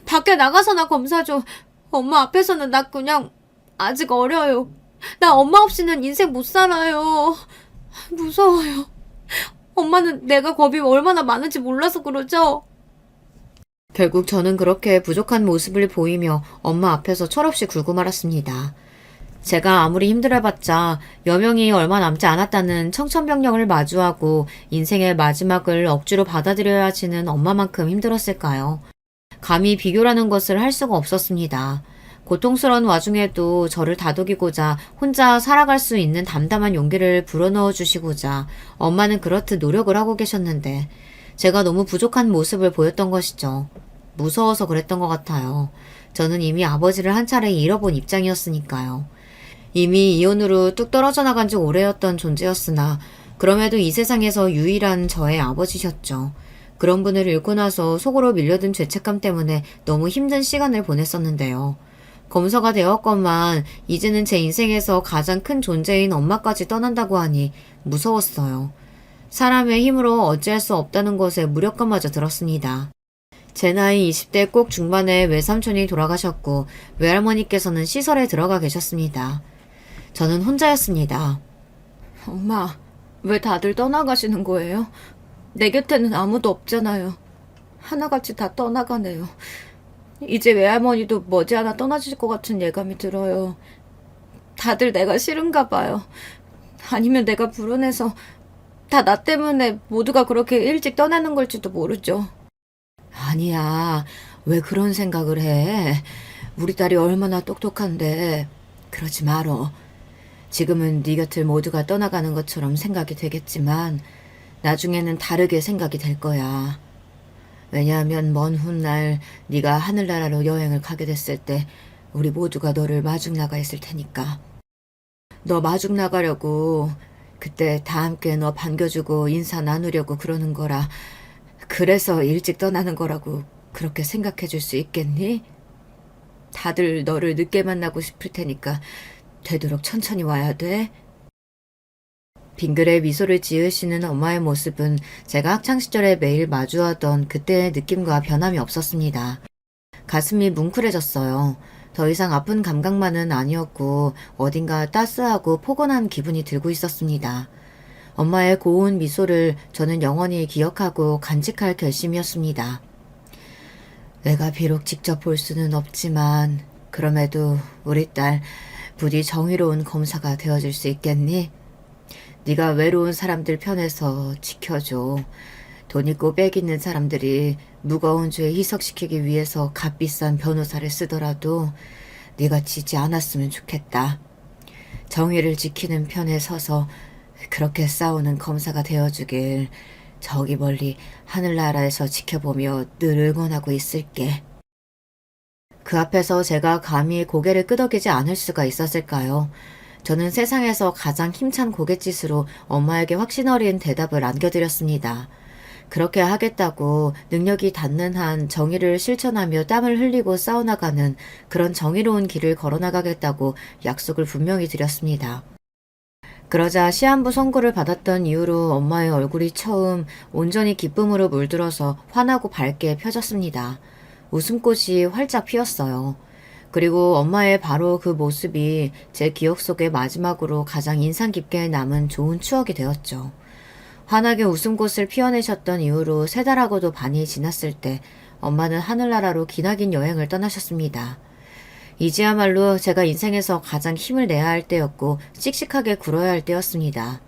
Speaker 1: 밖에 나가서나 검사죠. 엄마 앞에서는 나 그냥 아직 어려요. 나 엄마 없이는 인생 못 살아요. 무서워요. 엄마는 내가 겁이 얼마나 많은지 몰라서 그러죠? 결국 저는 그렇게 부족한 모습을 보이며 엄마 앞에서 철없이 굴고 말았습니다. 제가 아무리 힘들어봤자 여명이 얼마 남지 않았다는 청천벽력을 마주하고 인생의 마지막을 억지로 받아들여야 하시는 엄마만큼 힘들었을까요? 감히 비교라는 것을 할 수가 없었습니다. 고통스러운 와중에도 저를 다독이고자 혼자 살아갈 수 있는 담담한 용기를 불어넣어 주시고자 엄마는 그렇듯 노력을 하고 계셨는데 제가 너무 부족한 모습을 보였던 것이죠. 무서워서 그랬던 것 같아요. 저는 이미 아버지를 한 차례 잃어본 입장이었으니까요. 이미 이혼으로 뚝 떨어져 나간 지 오래였던 존재였으나 그럼에도 이 세상에서 유일한 저의 아버지셨죠. 그런 분을 잃고 나서 속으로 밀려든 죄책감 때문에 너무 힘든 시간을 보냈었는데요. 검사가 되었건만 이제는 제 인생에서 가장 큰 존재인 엄마까지 떠난다고 하니 무서웠어요. 사람의 힘으로 어찌할 수 없다는 것에 무력감마저 들었습니다. 제 나이 20대 꼭 중반에 외삼촌이 돌아가셨고 외할머니께서는 시설에 들어가 계셨습니다. 저는 혼자였습니다. 엄마, 왜 다들 떠나가시는 거예요? 내 곁에는 아무도 없잖아요. 하나같이 다 떠나가네요. 이제 외할머니도 머지않아 떠나실 것 같은 예감이 들어요. 다들 내가 싫은가 봐요. 아니면 내가 불운해서 다 나 때문에 모두가 그렇게 일찍 떠나는 걸지도 모르죠. 아니야. 왜 그런 생각을 해? 우리 딸이 얼마나 똑똑한데. 그러지 말어. 지금은 네 곁을 모두가 떠나가는 것처럼 생각이 되겠지만 나중에는 다르게 생각이 될 거야. 왜냐하면 먼 훗날 네가 하늘나라로 여행을 가게 됐을 때 우리 모두가 너를 마중 나가 있을 테니까. 너 마중 나가려고 그때 다 함께 너 반겨주고 인사 나누려고 그러는 거라. 그래서 일찍 떠나는 거라고 그렇게 생각해 줄 수 있겠니? 다들 너를 늦게 만나고 싶을 테니까 되도록 천천히 와야 돼. 빙그레 미소를 지으시는 엄마의 모습은 제가 학창시절에 매일 마주하던 그때의 느낌과 변함이 없었습니다. 가슴이 뭉클해졌어요. 더 이상 아픈 감각만은 아니었고 어딘가 따스하고 포근한 기분이 들고 있었습니다. 엄마의 고운 미소를 저는 영원히 기억하고 간직할 결심이었습니다. 내가 비록 직접 볼 수는 없지만 그럼에도 우리 딸 부디 정의로운 검사가 되어줄 수 있겠니? 네가 외로운 사람들 편에서 지켜줘. 돈 있고 빽 있는 사람들이 무거운 죄 희석시키기 위해서 값비싼 변호사를 쓰더라도 네가 지지 않았으면 좋겠다. 정의를 지키는 편에 서서 그렇게 싸우는 검사가 되어주길 저기 멀리 하늘나라에서 지켜보며 늘 응원하고 있을게. 그 앞에서 제가 감히 고개를 끄덕이지 않을 수가 있었을까요? 저는 세상에서 가장 힘찬 고갯짓으로 엄마에게 확신 어린 대답을 안겨드렸습니다. 그렇게 하겠다고 능력이 닿는 한 정의를 실천하며 땀을 흘리고 싸워나가는 그런 정의로운 길을 걸어나가겠다고 약속을 분명히 드렸습니다. 그러자 시한부 선고를 받았던 이후로 엄마의 얼굴이 처음 온전히 기쁨으로 물들어서 환하고 밝게 펴졌습니다. 웃음꽃이 활짝 피었어요. 그리고 엄마의 바로 그 모습이 제 기억 속에 마지막으로 가장 인상 깊게 남은 좋은 추억이 되었죠. 환하게 웃음꽃을 피워내셨던 이후로 3달하고도 반이 지났을 때 엄마는 하늘나라로 기나긴 여행을 떠나셨습니다. 이제야말로 제가 인생에서 가장 힘을 내야 할 때였고 씩씩하게 굴어야 할 때였습니다.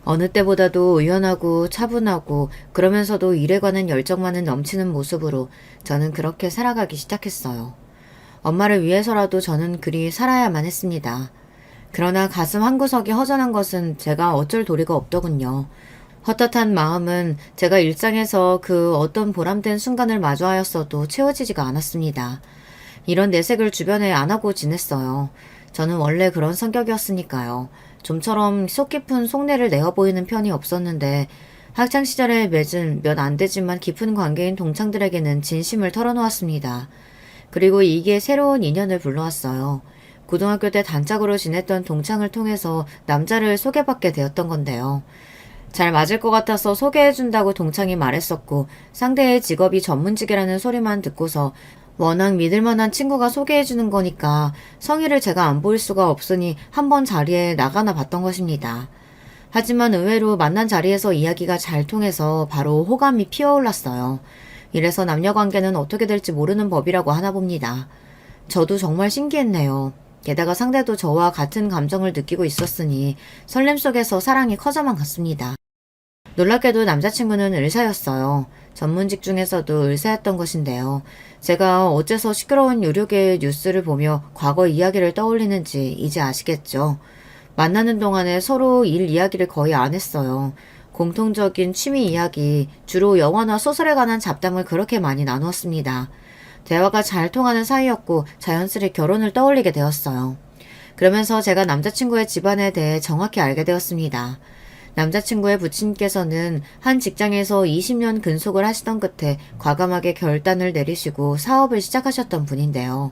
Speaker 1: 어느 때보다도 의연하고 차분하고 그러면서도 일에 관한 열정만은 넘치는 모습으로 저는 그렇게 살아가기 시작했어요. 엄마를 위해서라도 저는 그리 살아야만 했습니다. 그러나 가슴 한구석이 허전한 것은 제가 어쩔 도리가 없더군요. 헛헛한 마음은 제가 일상에서 그 어떤 보람된 순간을 마주하였어도 채워지지가 않았습니다. 이런 내색을 주변에 안 하고 지냈어요. 저는 원래 그런 성격이었으니까요. 좀처럼 속 깊은 속내를 내어 보이는 편이 없었는데 학창시절에 맺은 몇 안 되지만 깊은 관계인 동창들에게는 진심을 털어놓았습니다. 그리고 이게 새로운 인연을 불러왔어요. 고등학교 때 단짝으로 지냈던 동창을 통해서 남자를 소개받게 되었던 건데요. 잘 맞을 것 같아서 소개해준다고 동창이 말했었고 상대의 직업이 전문직이라는 소리만 듣고서 워낙 믿을만한 친구가 소개해주는 거니까 성의를 제가 안 보일 수가 없으니 한번 자리에 나가나 봤던 것입니다. 하지만 의외로 만난 자리에서 이야기가 잘 통해서 바로 호감이 피어올랐어요. 이래서 남녀관계는 어떻게 될지 모르는 법이라고 하나 봅니다. 저도 정말 신기했네요. 게다가 상대도 저와 같은 감정을 느끼고 있었으니 설렘 속에서 사랑이 커져만 갔습니다. 놀랍게도 남자친구는 의사였어요. 전문직 중에서도 의사였던 것인데요. 제가 어째서 시끄러운 유료계의 뉴스를 보며 과거 이야기를 떠올리는지 이제 아시겠죠? 만나는 동안에 서로 일 이야기를 거의 안 했어요. 공통적인 취미 이야기, 주로 영화나 소설에 관한 잡담을 그렇게 많이 나누었습니다. 대화가 잘 통하는 사이였고 자연스레 결혼을 떠올리게 되었어요. 그러면서 제가 남자친구의 집안에 대해 정확히 알게 되었습니다. 남자친구의 부친께서는 한 직장에서 20년 근속을 하시던 끝에 과감하게 결단을 내리시고 사업을 시작하셨던 분인데요.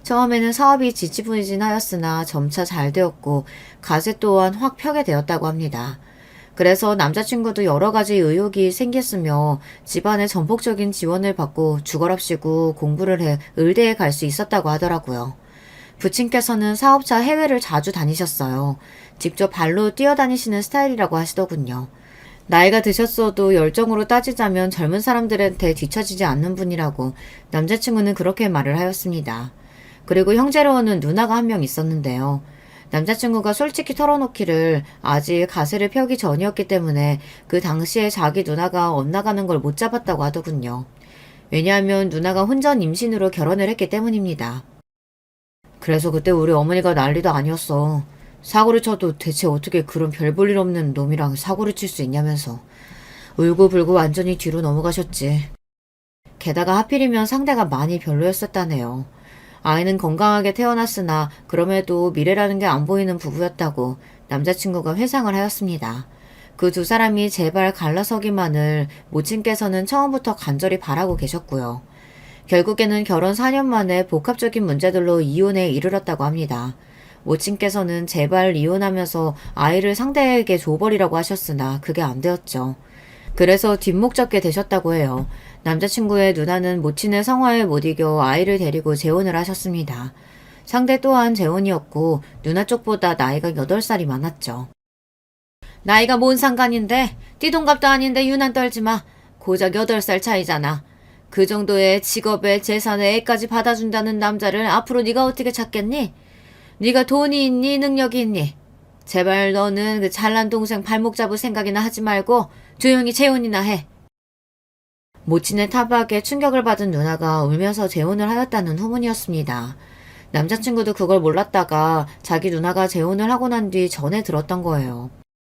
Speaker 1: 처음에는 사업이 지지부진하였으나 점차 잘 되었고 가세 또한 확 펴게 되었다고 합니다. 그래서 남자친구도 여러 가지 의욕이 생겼으며 집안의 전폭적인 지원을 받고 죽어랍시고 공부를 해 의대에 갈 수 있었다고 하더라고요. 부친께서는 사업차 해외를 자주 다니셨어요. 직접 발로 뛰어다니시는 스타일이라고 하시더군요. 나이가 드셨어도 열정으로 따지자면 젊은 사람들한테 뒤처지지 않는 분이라고 남자친구는 그렇게 말을 하였습니다. 그리고 형제로는 누나가 한 명 있었는데요. 남자친구가 솔직히 털어놓기를 아직 가세를 펴기 전이었기 때문에 그 당시에 자기 누나가 엇나가는 걸 못 잡았다고 하더군요. 왜냐하면 누나가 혼전 임신으로 결혼을 했기 때문입니다. 그래서 그때 우리 어머니가 난리도 아니었어. 사고를 쳐도 대체 어떻게 그런 별 볼 일 없는 놈이랑 사고를 칠 수 있냐면서. 울고불고 완전히 뒤로 넘어가셨지. 게다가 하필이면 상대가 많이 별로였었다네요. 아이는 건강하게 태어났으나 그럼에도 미래라는 게 안 보이는 부부였다고 남자친구가 회상을 하였습니다. 그 두 사람이 제발 갈라서기만을 모친께서는 처음부터 간절히 바라고 계셨고요. 결국에는 결혼 4년 만에 복합적인 문제들로 이혼에 이르렀다고 합니다. 모친께서는 제발 이혼하면서 아이를 상대에게 줘버리라고 하셨으나 그게 안 되었죠. 그래서 뒷목 잡게 되셨다고 해요. 남자친구의 누나는 모친의 성화에 못 이겨 아이를 데리고 재혼을 하셨습니다. 상대 또한 재혼이었고 누나 쪽보다 나이가 8살이 많았죠. 나이가 뭔 상관인데 띠동갑도 아닌데 유난 떨지 마. 고작 8살 차이잖아. 그 정도의 직업에 재산에 애까지 받아준다는 남자를 앞으로 네가 어떻게 찾겠니? 네가 돈이 있니 능력이 있니? 제발 너는 그 잘난 동생 발목 잡을 생각이나 하지 말고 조용히 재혼이나 해. 모친의 타박에 충격을 받은 누나가 울면서 재혼을 하였다는 후문이었습니다. 남자친구도 그걸 몰랐다가 자기 누나가 재혼을 하고 난 뒤 전에 들었던 거예요.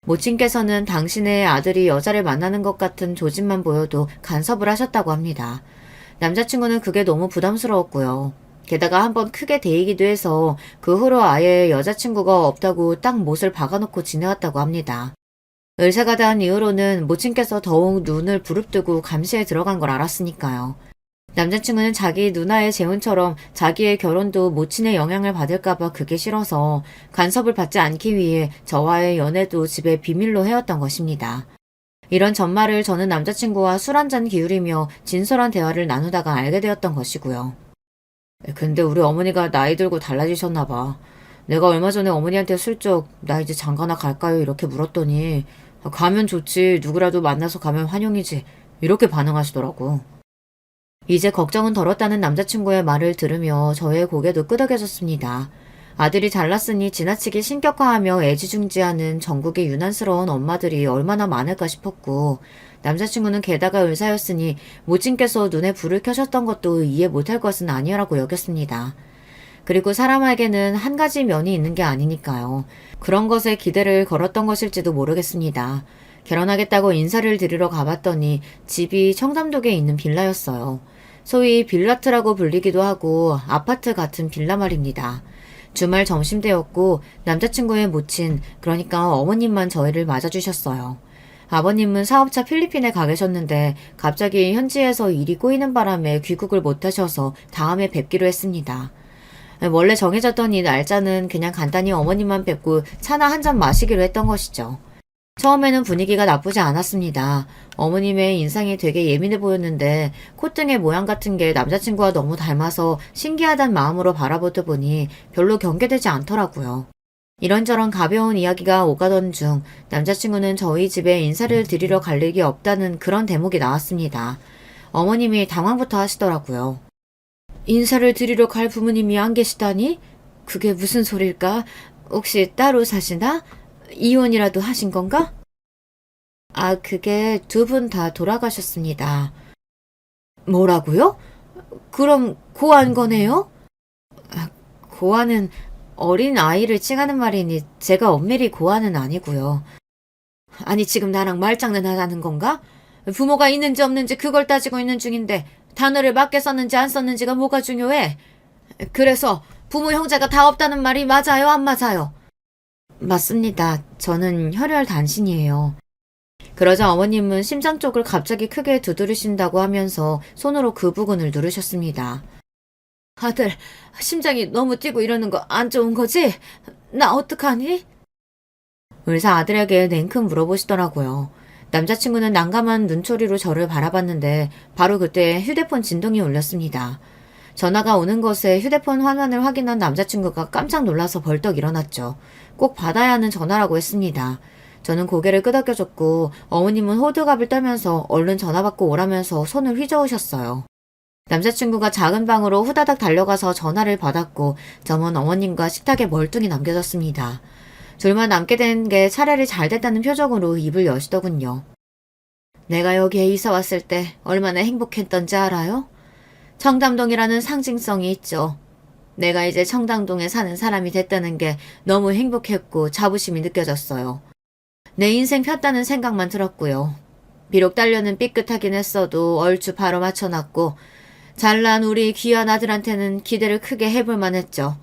Speaker 1: 모친께서는 당신의 아들이 여자를 만나는 것 같은 조짐만 보여도 간섭을 하셨다고 합니다. 남자친구는 그게 너무 부담스러웠고요. 게다가 한번 크게 데이기도 해서 그 후로 아예 여자친구가 없다고 딱 못을 박아놓고 지내왔다고 합니다. 을사가 닿은 이후로는 모친께서 더욱 눈을 부릅뜨고 감시에 들어간 걸 알았으니까요. 남자친구는 자기 누나의 재혼처럼 자기의 결혼도 모친의 영향을 받을까봐 그게 싫어서 간섭을 받지 않기 위해 저와의 연애도 집에 비밀로 해왔던 것입니다. 이런 전말을 저는 남자친구와 술 한잔 기울이며 진솔한 대화를 나누다가 알게 되었던 것이고요. 근데 우리 어머니가 나이 들고 달라지셨나 봐. 내가 얼마 전에 어머니한테 슬쩍 나 이제 장가나 갈까요? 이렇게 물었더니 가면 좋지. 누구라도 만나서 가면 환영이지. 이렇게 반응하시더라고. 이제 걱정은 덜었다는 남자친구의 말을 들으며 저의 고개도 끄덕여졌습니다. 아들이 잘났으니 지나치게 신격화하며 애지중지하는 전국의 유난스러운 엄마들이 얼마나 많을까 싶었고 남자친구는 게다가 의사였으니 모친께서 눈에 불을 켜셨던 것도 이해 못할 것은 아니라고 여겼습니다. 그리고 사람에게는 한 가지 면이 있는 게 아니니까요. 그런 것에 기대를 걸었던 것일지도 모르겠습니다. 결혼하겠다고 인사를 드리러 가봤더니 집이 청담동에 있는 빌라였어요. 소위 빌라트라고 불리기도 하고 아파트 같은 빌라 말입니다. 주말 점심때였고 남자친구의 모친, 그러니까 어머님만 저희를 맞아주셨어요. 아버님은 사업차 필리핀에 가 계셨는데 갑자기 현지에서 일이 꼬이는 바람에 귀국을 못하셔서 다음에 뵙기로 했습니다. 원래 정해졌던 이 날짜는 그냥 간단히 어머님만 뵙고 차나 한 잔 마시기로 했던 것이죠. 처음에는 분위기가 나쁘지 않았습니다. 어머님의 인상이 되게 예민해 보였는데 콧등의 모양 같은 게 남자친구와 너무 닮아서 신기하단 마음으로 바라보다 보니 별로 경계되지 않더라고요. 이런저런 가벼운 이야기가 오가던 중 남자친구는 저희 집에 인사를 드리러 갈 일이 없다는 그런 대목이 나왔습니다. 어머님이 당황부터 하시더라고요. 인사를 드리러 갈 부모님이 안 계시다니? 그게 무슨 소릴까? 혹시 따로 사시나? 이혼이라도 하신 건가? 아, 그게 두 분 다 돌아가셨습니다. 뭐라고요? 그럼 고한 거네요? 아, 고아는 어린 아이를 칭하는 말이니 제가 엄밀히 고아는 아니고요. 아니 지금 나랑 말장난하는 건가? 부모가 있는지 없는지 그걸 따지고 있는 중인데 단어를 맞게 썼는지 안 썼는지가 뭐가 중요해? 그래서 부모 형제가 다 없다는 말이 맞아요, 안 맞아요? 맞습니다. 저는 혈혈 단신이에요. 그러자 어머님은 심장 쪽을 갑자기 크게 두드리신다고 하면서 손으로 그 부근을 누르셨습니다. 아들, 심장이 너무 뛰고 이러는 거 안 좋은 거지? 나 어떡하니? 의사 아들에게 냉큼 물어보시더라고요. 남자친구는 난감한 눈초리로 저를 바라봤는데 바로 그때 휴대폰 진동이 울렸습니다. 전화가 오는 것에 휴대폰 화면을 확인한 남자친구가 깜짝 놀라서 벌떡 일어났죠. 꼭 받아야 하는 전화라고 했습니다. 저는 고개를 끄덕여줬고 어머님은 호들갑을 떨면서 얼른 전화 받고 오라면서 손을 휘저으셨어요. 남자친구가 작은 방으로 후다닥 달려가서 전화를 받았고 저는 어머님과 식탁에 멀뚱히 남겨졌습니다. 둘만 남게 된 게 차라리 잘 됐다는 표정으로 입을 여시더군요. 내가 여기에 이사 왔을 때 얼마나 행복했던지 알아요? 청담동이라는 상징성이 있죠. 내가 이제 청담동에 사는 사람이 됐다는 게 너무 행복했고 자부심이 느껴졌어요. 내 인생 폈다는 생각만 들었고요. 비록 딸려는 삐끗하긴 했어도 얼추 바로 맞춰놨고 잘난 우리 귀한 아들한테는 기대를 크게 해볼만 했죠.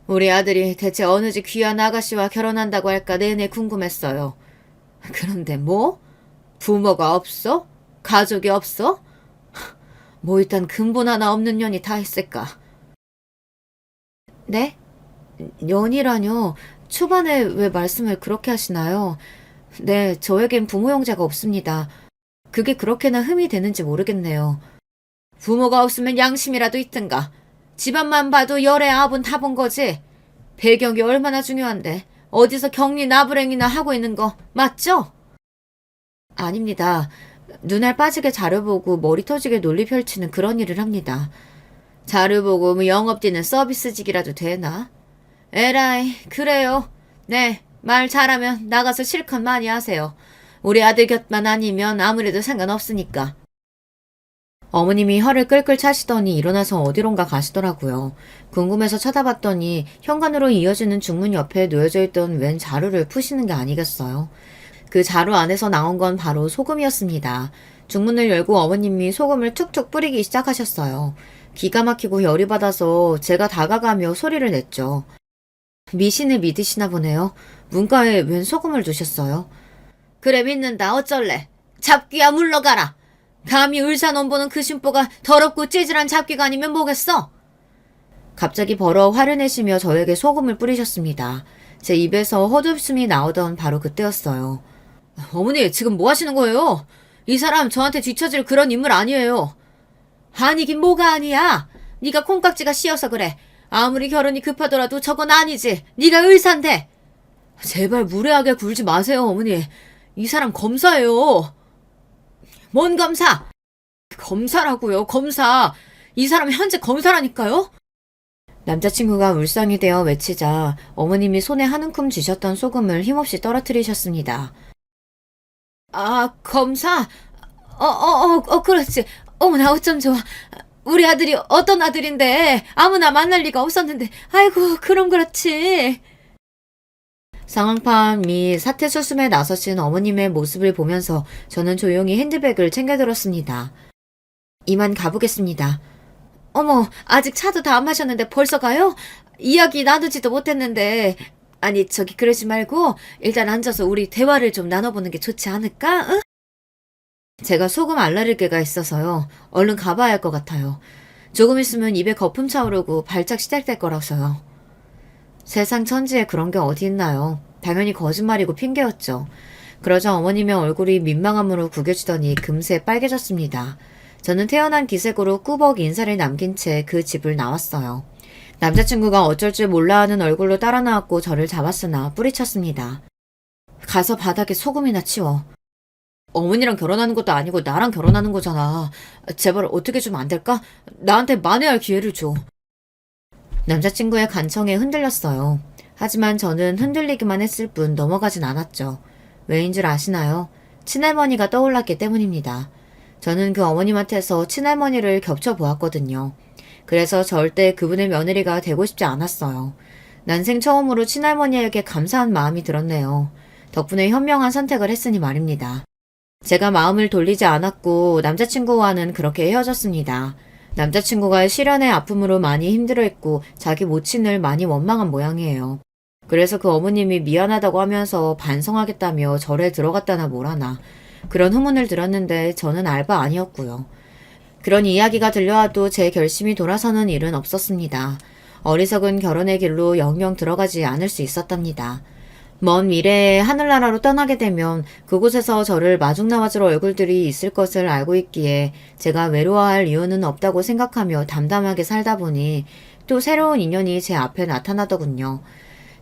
Speaker 1: 우리 아들이 대체 어느 집 귀한 아가씨와 결혼한다고 할까 내내 궁금했어요. 그런데 뭐? 부모가 없어? 가족이 없어? 뭐 일단 근본 하나 없는 년이 다 했을까? 네? 년이라뇨? 초반에 왜 말씀을 그렇게 하시나요? 네, 저에겐 부모 형제가 없습니다. 그게 그렇게나 흠이 되는지 모르겠네요. 부모가 없으면 양심이라도 있든가. 집안만 봐도 열의 아분 다 본 거지. 배경이 얼마나 중요한데 어디서 격리 나불행이나 하고 있는 거 맞죠? 아닙니다. 눈알 빠지게 자료 보고 머리 터지게 논리 펼치는 그런 일을 합니다. 자료 보고 뭐 영업 뛰는 서비스직이라도 되나? 에라이, 그래요. 네, 말 잘하면 나가서 실컷 많이 하세요. 우리 아들 곁만 아니면 아무래도 상관없으니까. 어머님이 혀를 끌끌 차시더니 일어나서 어디론가 가시더라고요. 궁금해서 쳐다봤더니 현관으로 이어지는 중문 옆에 놓여져 있던 웬 자루를 푸시는 게 아니겠어요. 그 자루 안에서 나온 건 바로 소금이었습니다. 중문을 열고 어머님이 소금을 툭툭 뿌리기 시작하셨어요. 기가 막히고 열이 받아서 제가 다가가며 소리를 냈죠. 미신을 믿으시나 보네요. 문가에 웬 소금을 두셨어요? 그래 믿는다 어쩔래. 잡귀야 물러가라. 감히 을사논보는 그 심보가 더럽고 찌질한 잡귀가 아니면 뭐겠어? 갑자기 벌어 화를 내시며 저에게 소금을 뿌리셨습니다. 제 입에서 헛웃음이 나오던 바로 그때였어요. 어머니 지금 뭐 하시는 거예요? 이 사람 저한테 뒤처질 그런 인물 아니에요. 아니긴 뭐가 아니야. 네가 콩깍지가 씌어서 그래. 아무리 결혼이 급하더라도 저건 아니지. 네가 의사인데. 제발 무례하게 굴지 마세요 어머니. 이 사람 검사예요. 뭔 검사? 검사라고요, 검사. 이 사람 현재 검사라니까요? 남자친구가 울상이 되어 외치자 어머님이 손에 한 움큼 쥐셨던 소금을 힘없이 떨어뜨리셨습니다. 아, 검사? 그렇지. 어머나, 어쩜 좋아. 우리 아들이 어떤 아들인데 아무나 만날 리가 없었는데, 아이고, 그럼 그렇지. 상황판 및 사태 수습에 나서신 어머님의 모습을 보면서 저는 조용히 핸드백을 챙겨들었습니다. 이만 가보겠습니다. 어머, 아직 차도 다 안 마셨는데 벌써 가요? 이야기 나누지도 못했는데. 아니, 저기 그러지 말고 일단 앉아서 우리 대화를 좀 나눠보는 게 좋지 않을까? 응? 제가 소금 알레르기가 있어서요. 얼른 가봐야 할 것 같아요. 조금 있으면 입에 거품 차오르고 발작 시작될 거라서요. 세상 천지에 그런 게 어디 있나요? 당연히 거짓말이고 핑계였죠. 그러자 어머님의 얼굴이 민망함으로 구겨지더니 금세 빨개졌습니다. 저는 태어난 기색으로 꾸벅 인사를 남긴 채 그 집을 나왔어요. 남자친구가 어쩔 줄 몰라 하는 얼굴로 따라 나왔고 저를 잡았으나 뿌리쳤습니다. 가서 바닥에 소금이나 치워. 어머니랑 결혼하는 것도 아니고 나랑 결혼하는 거잖아. 제발 어떻게 좀 안 될까? 나한테 만회할 기회를 줘. 남자친구의 간청에 흔들렸어요. 하지만 저는 흔들리기만 했을 뿐 넘어가진 않았죠. 왜인 줄 아시나요? 친할머니가 떠올랐기 때문입니다. 저는 그 어머님한테서 친할머니를 겹쳐보았거든요. 그래서 절대 그분의 며느리가 되고 싶지 않았어요. 난생 처음으로 친할머니에게 감사한 마음이 들었네요. 덕분에 현명한 선택을 했으니 말입니다. 제가 마음을 돌리지 않았고 남자친구와는 그렇게 헤어졌습니다. 남자친구가 실연의 아픔으로 많이 힘들어했고 자기 모친을 많이 원망한 모양이에요. 그래서 그 어머님이 미안하다고 하면서 반성하겠다며 절에 들어갔다나 뭐라나 그런 후문을 들었는데 저는 알바 아니었고요. 그런 이야기가 들려와도 제 결심이 돌아서는 일은 없었습니다. 어리석은 결혼의 길로 영영 들어가지 않을 수 있었답니다. 먼 미래에 하늘나라로 떠나게 되면 그곳에서 저를 마중나와줄 얼굴들이 있을 것을 알고 있기에 제가 외로워할 이유는 없다고 생각하며 담담하게 살다 보니 또 새로운 인연이 제 앞에 나타나더군요.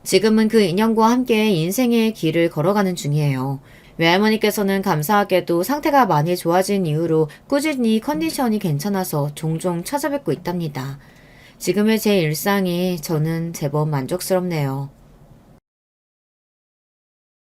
Speaker 1: 지금은 그 인연과 함께 인생의 길을 걸어가는 중이에요. 외할머니께서는 감사하게도 상태가 많이 좋아진 이후로 꾸준히 컨디션이 괜찮아서 종종 찾아뵙고 있답니다. 지금의 제 일상이 저는 제법 만족스럽네요.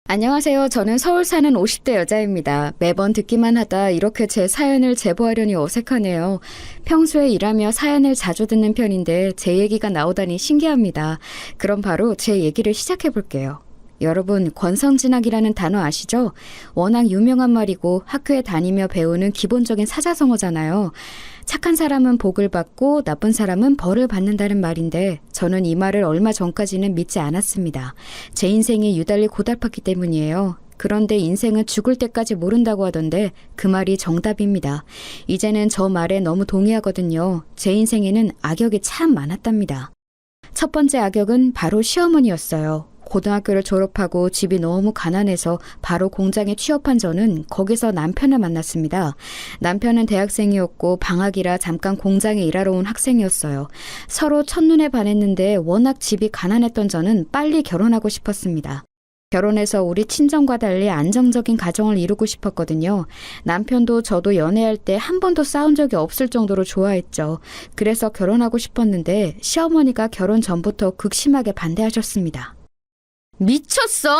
Speaker 2: 안녕하세요. 저는 서울 사는 50대 여자입니다. 매번 듣기만 하다 이렇게 제 사연을 제보하려니 어색하네요. 평소에 일하며 사연을 자주 듣는 편인데 제 얘기가 나오다니 신기합니다. 그럼 바로 제 얘기를 시작해 볼게요. 여러분, 권선징악이라는 단어 아시죠? 워낙 유명한 말이고 학교에 다니며 배우는 기본적인 사자성어잖아요. 착한 사람은 복을 받고 나쁜 사람은 벌을 받는다는 말인데 저는 이 말을 얼마 전까지는 믿지 않았습니다. 제 인생이 유달리 고달팠기 때문이에요. 그런데 인생은 죽을 때까지 모른다고 하던데 그 말이 정답입니다. 이제는 저 말에 너무 동의하거든요. 제 인생에는 악역이 참 많았답니다. 첫 번째 악역은 바로 시어머니였어요. 고등학교를 졸업하고 집이 너무 가난해서 바로 공장에 취업한 저는 거기서 남편을 만났습니다. 남편은 대학생이었고 방학이라 잠깐 공장에 일하러 온 학생이었어요. 서로 첫눈에 반했는데 워낙 집이 가난했던 저는 빨리 결혼하고 싶었습니다. 결혼해서 우리 친정과 달리 안정적인 가정을 이루고 싶었거든요. 남편도 저도 연애할 때 한 번도 싸운 적이 없을 정도로 좋아했죠. 그래서 결혼하고 싶었는데 시어머니가 결혼 전부터 극심하게 반대하셨습니다. 미쳤어?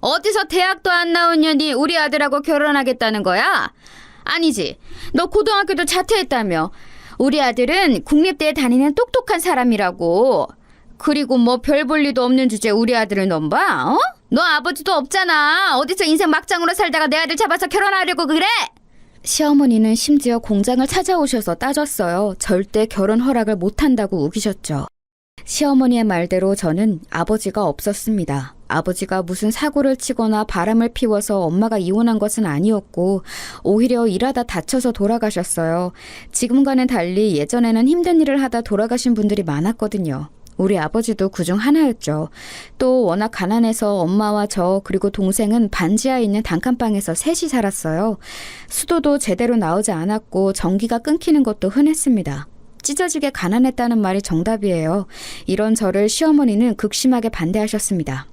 Speaker 2: 어디서 대학도 안 나온 년이 우리 아들하고 결혼하겠다는 거야? 아니지. 너 고등학교도 자퇴했다며. 우리 아들은 국립대에 다니는 똑똑한 사람이라고. 그리고 뭐 별 볼 리도 없는 주제에 우리 아들을 넘봐? 너 아버지도 없잖아. 어디서 인생 막장으로 살다가 내 아들 잡아서 결혼하려고 그래? 시어머니는 심지어 공장을 찾아오셔서 따졌어요. 절대 결혼 허락을 못한다고 우기셨죠. 시어머니의 말대로 저는 아버지가 없었습니다. 아버지가 무슨 사고를 치거나 바람을 피워서 엄마가 이혼한 것은 아니었고 오히려 일하다 다쳐서 돌아가셨어요. 지금과는 달리 예전에는 힘든 일을 하다 돌아가신 분들이 많았거든요. 우리 아버지도 그중 하나였죠. 또 워낙 가난해서 엄마와 저 그리고 동생은 반지하에 있는 단칸방에서 셋이 살았어요. 수도도 제대로 나오지 않았고 전기가 끊기는 것도 흔했습니다. 찢어지게 가난했다는 말이 정답이에요. 이런 저를 시어머니는 극심하게 반대하셨습니다.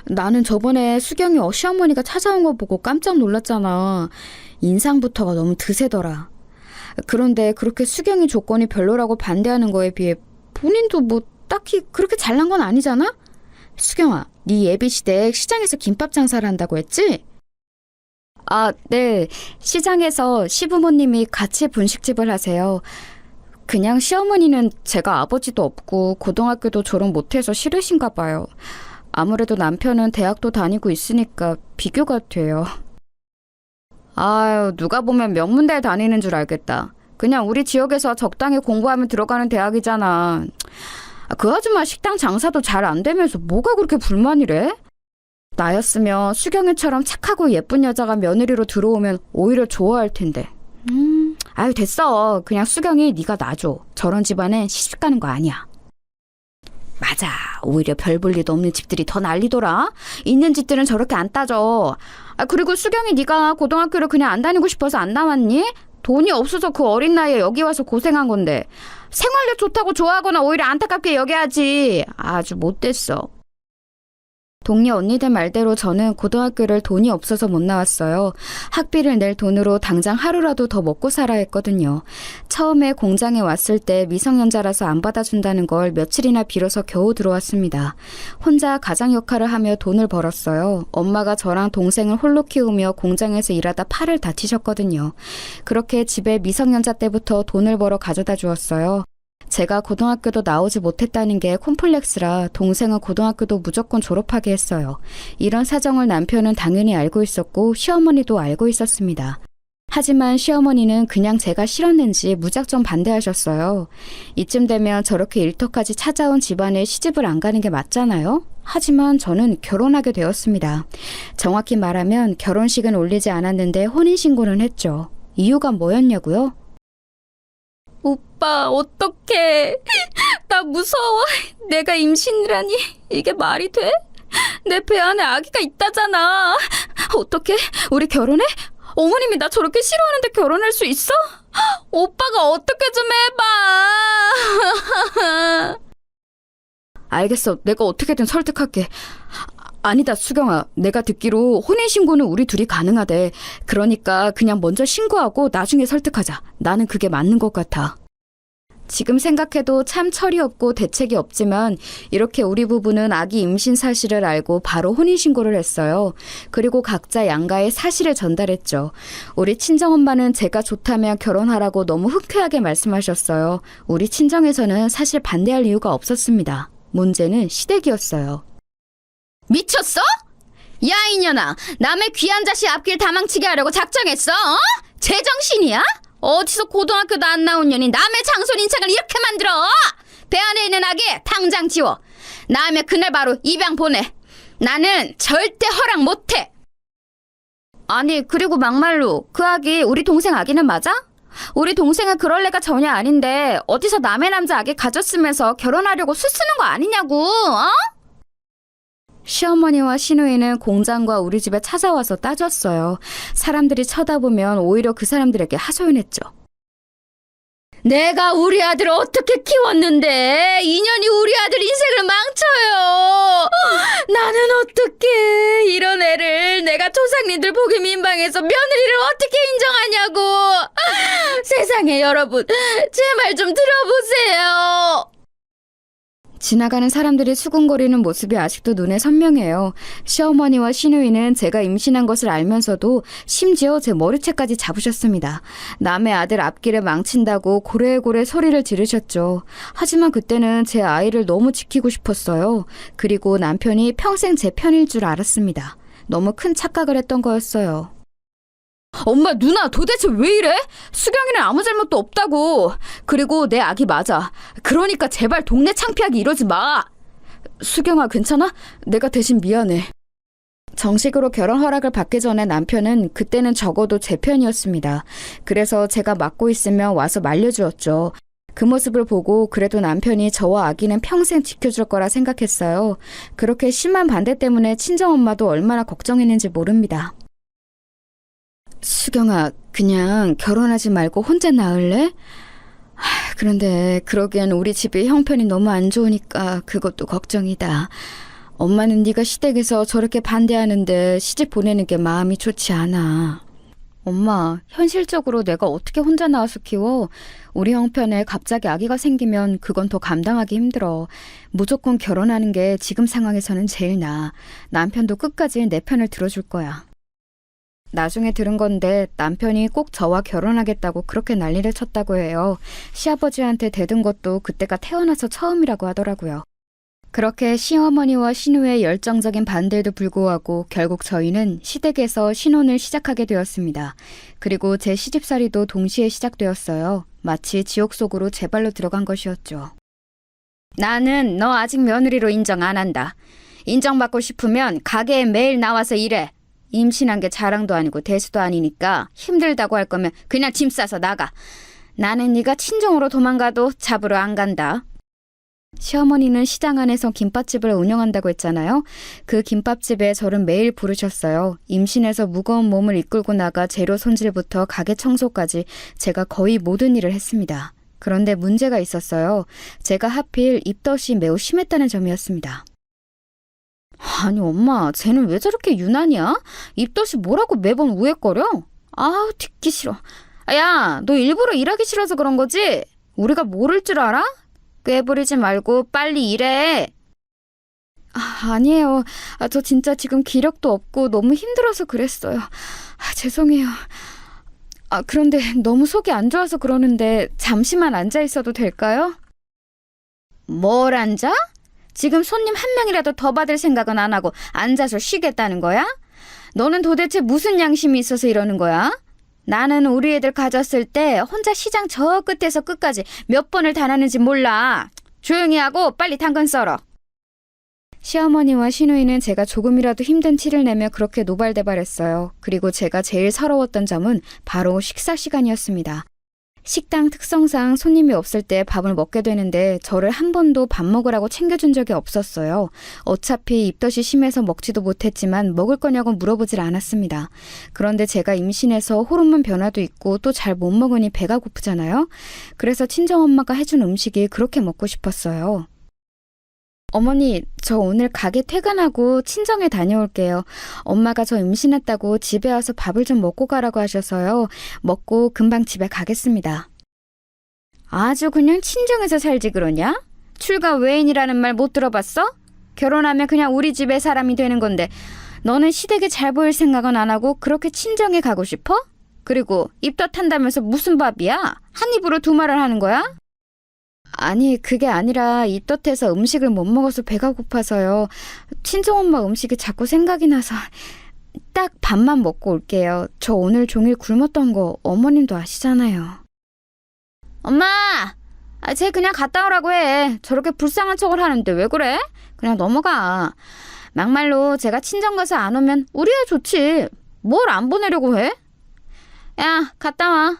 Speaker 2: 나는 저번에 수경이 시어머니가 찾아온 거 보고 깜짝 놀랐잖아. 인상부터가 너무 드세더라. 그런데 그렇게 수경이 조건이 별로라고 반대하는 거에 비해 본인도 뭐 딱히 그렇게 잘난 건 아니잖아? 수경아, 네 예비시댁 시장에서 김밥 장사를 한다고 했지? 네. 시장에서 시부모님이 같이 분식집을 하세요. 그냥 시어머니는 제가 아버지도 없고 고등학교도 졸업 못해서 싫으신가 봐요. 아무래도 남편은 대학도 다니고 있으니까 비교가 돼요. 누가 보면 명문대에 다니는 줄 알겠다. 그냥 우리 지역에서 적당히 공부하면 들어가는 대학이잖아. 그 아줌마 식당 장사도 잘 안 되면서 뭐가 그렇게 불만이래? 나였으면 수경이처럼 착하고 예쁜 여자가 며느리로 들어오면 오히려 좋아할 텐데. 됐어. 그냥 수경이 네가 놔줘. 저런 집안엔 시집 가는 거 아니야. 맞아. 오히려 별 볼 일도 없는 집들이 더 난리더라. 있는 집들은 저렇게 안 따져. 그리고 수경이 네가 고등학교를 그냥 안 다니고 싶어서 안 나왔니? 돈이 없어서 그 어린 나이에 여기 와서 고생한 건데. 생활력 좋다고 좋아하거나 오히려 안타깝게 여겨야지. 아주 못됐어. 동료 언니들 말대로 저는 고등학교를 돈이 없어서 못 나왔어요. 학비를 낼 돈으로 당장 하루라도 더 먹고 살아야 했거든요. 처음에 공장에 왔을 때 미성년자라서 안 받아준다는 걸 며칠이나 빌어서 겨우 들어왔습니다. 혼자 가장 역할을 하며 돈을 벌었어요. 엄마가 저랑 동생을 홀로 키우며 공장에서 일하다 팔을 다치셨거든요. 그렇게 집에 미성년자 때부터 돈을 벌어 가져다 주었어요. 제가 고등학교도 나오지 못했다는 게 콤플렉스라 동생은 고등학교도 무조건 졸업하게 했어요. 이런 사정을 남편은 당연히 알고 있었고 시어머니도 알고 있었습니다. 하지만 시어머니는 그냥 제가 싫었는지 무작정 반대하셨어요. 이쯤 되면 저렇게 일터까지 찾아온 집안에 시집을 안 가는 게 맞잖아요? 하지만 저는 결혼하게 되었습니다. 정확히 말하면 결혼식은 올리지 않았는데 혼인신고는 했죠. 이유가 뭐였냐고요? 오빠, 어떡해. 나 무서워. 내가 임신이라니. 이게 말이 돼? 내 배 안에 아기가 있다잖아. 어떡해? 우리 결혼해? 어머님이 나 저렇게 싫어하는데 결혼할 수 있어? 오빠가 어떻게 좀 해봐. 알겠어. 내가 어떻게든 설득할게. 아니다, 수경아. 내가 듣기로 혼인신고는 우리 둘이 가능하대. 그러니까 그냥 먼저 신고하고 나중에 설득하자. 나는 그게 맞는 것 같아. 지금 생각해도 참 철이 없고 대책이 없지만 이렇게 우리 부부는 아기 임신 사실을 알고 바로 혼인신고를 했어요. 그리고 각자 양가의 사실을 전달했죠. 우리 친정엄마는 제가 좋다면 결혼하라고 너무 흔쾌하게 말씀하셨어요. 우리 친정에서는 사실 반대할 이유가 없었습니다. 문제는 시댁이었어요. 미쳤어? 야, 이년아. 남의 귀한 자식 앞길 다 망치게 하려고 작정했어? 어? 제정신이야? 어디서 고등학교도 안 나온 년이 남의 장손 인생을 이렇게 만들어? 배 안에 있는 아기 당장 지워. 나으면 그날 바로 입양 보내. 나는 절대 허락 못해. 아니, 그리고 막말로 그 아기 우리 동생 아기는 맞아? 우리 동생은 그럴 애가 전혀 아닌데 어디서 남의 남자 아기 가졌으면서 결혼하려고 수 쓰는 거 아니냐고, 어? 시어머니와 시누이는 공장과 우리 집에 찾아와서 따졌어요. 사람들이 쳐다보면 오히려 그 사람들에게 하소연했죠. 내가 우리 아들을 어떻게 키웠는데 인연이 우리 아들 인생을 망쳐요. 나는 어떻게 이런 애를 내가 조상님들 보기 민방해서 며느리를 어떻게 인정하냐고. 세상에 여러분, 제 말 좀 들어보세요. 지나가는 사람들이 수군거리는 모습이 아직도 눈에 선명해요. 시어머니와 시누이는 제가 임신한 것을 알면서도 심지어 제 머리채까지 잡으셨습니다. 남의 아들 앞길을 망친다고 고래고래 소리를 지르셨죠. 하지만 그때는 제 아이를 너무 지키고 싶었어요. 그리고 남편이 평생 제 편일 줄 알았습니다. 너무 큰 착각을 했던 거였어요. 엄마, 누나 도대체 왜 이래? 수경이는 아무 잘못도 없다고. 그리고 내 아기 맞아. 그러니까 제발 동네 창피하게 이러지 마. 수경아, 괜찮아? 내가 대신 미안해. 정식으로 결혼 허락을 받기 전에 남편은 그때는 적어도 제 편이었습니다. 그래서 제가 맡고 있으면 와서 말려주었죠. 그 모습을 보고 그래도 남편이 저와 아기는 평생 지켜줄 거라 생각했어요. 그렇게 심한 반대 때문에 친정엄마도 얼마나 걱정했는지 모릅니다. 수경아, 그냥 결혼하지 말고 혼자 낳을래? 그런데 그러기엔 우리 집이 형편이 너무 안 좋으니까 그것도 걱정이다. 엄마는 네가 시댁에서 저렇게 반대하는데 시집 보내는 게 마음이 좋지 않아. 엄마, 현실적으로 내가 어떻게 혼자 낳아서 키워? 우리 형편에 갑자기 아기가 생기면 그건 더 감당하기 힘들어. 무조건 결혼하는 게 지금 상황에서는 제일 나아. 남편도 끝까지 내 편을 들어줄 거야. 나중에 들은 건데 남편이 꼭 저와 결혼하겠다고 그렇게 난리를 쳤다고 해요. 시아버지한테 대든 것도 그때가 태어나서 처음이라고 하더라고요. 그렇게 시어머니와 시누의 열정적인 반대에도 불구하고 결국 저희는 시댁에서 신혼을 시작하게 되었습니다. 그리고 제 시집살이도 동시에 시작되었어요. 마치 지옥 속으로 제 발로 들어간 것이었죠. 나는 너 아직 며느리로 인정 안 한다. 인정받고 싶으면 가게에 매일 나와서 일해. 임신한 게 자랑도 아니고 대수도 아니니까 힘들다고 할 거면 그냥 짐 싸서 나가. 나는 네가 친정으로 도망가도 잡으러 안 간다. 시어머니는 시장 안에서 김밥집을 운영한다고 했잖아요. 그 김밥집에 저를 매일 부르셨어요. 임신해서 무거운 몸을 이끌고 나가 재료 손질부터 가게 청소까지 제가 거의 모든 일을 했습니다. 그런데 문제가 있었어요. 제가 하필 입덧이 매우 심했다는 점이었습니다. 아니 엄마, 쟤는 왜 저렇게 유난이야? 입덧이 뭐라고 매번 우웩거려? 아우, 듣기 싫어. 야, 너 일부러 일하기 싫어서 그런 거지? 우리가 모를 줄 알아? 꾀부리지 말고 빨리 일해. 아니에요. 저 진짜 지금 기력도 없고 너무 힘들어서 그랬어요. 죄송해요. 그런데 너무 속이 안 좋아서 그러는데 잠시만 앉아 있어도 될까요? 뭘 앉아? 지금 손님 한 명이라도 더 받을 생각은 안 하고 앉아서 쉬겠다는 거야? 너는 도대체 무슨 양심이 있어서 이러는 거야? 나는 우리 애들 가졌을 때 혼자 시장 저 끝에서 끝까지 몇 번을 다녔는지 몰라. 조용히 하고 빨리 당근 썰어. 시어머니와 시누이는 제가 조금이라도 힘든 티를 내며 그렇게 노발대발했어요. 그리고 제가 제일 서러웠던 점은 바로 식사 시간이었습니다. 식당 특성상 손님이 없을 때 밥을 먹게 되는데 저를 한 번도 밥 먹으라고 챙겨준 적이 없었어요. 어차피 입덧이 심해서 먹지도 못했지만 먹을 거냐고 물어보질 않았습니다. 그런데 제가 임신해서 호르몬 변화도 있고 또 잘 못 먹으니 배가 고프잖아요. 그래서 친정엄마가 해준 음식이 그렇게 먹고 싶었어요. 어머니, 저 오늘 가게 퇴근하고 친정에 다녀올게요. 엄마가 저 임신했다고 집에 와서 밥을 좀 먹고 가라고 하셔서요. 먹고 금방 집에 가겠습니다. 아주 그냥 친정에서 살지 그러냐? 출가 외인이라는 말 못 들어봤어? 결혼하면 그냥 우리 집의 사람이 되는 건데 너는 시댁에 잘 보일 생각은 안 하고 그렇게 친정에 가고 싶어? 그리고 입덧한다면서 무슨 밥이야? 한 입으로 두 말을 하는 거야? 아니, 그게 아니라 입덧해서 음식을 못 먹어서 배가 고파서요. 친정엄마 음식이 자꾸 생각이 나서 딱 밥만 먹고 올게요. 저 오늘 종일 굶었던 거 어머님도 아시잖아요. 엄마! 쟤 그냥 갔다 오라고 해. 저렇게 불쌍한 척을 하는데 왜 그래? 그냥 넘어가. 막말로 제가 친정 가서 안 오면 우리야 좋지. 뭘 안 보내려고 해? 야, 갔다 와.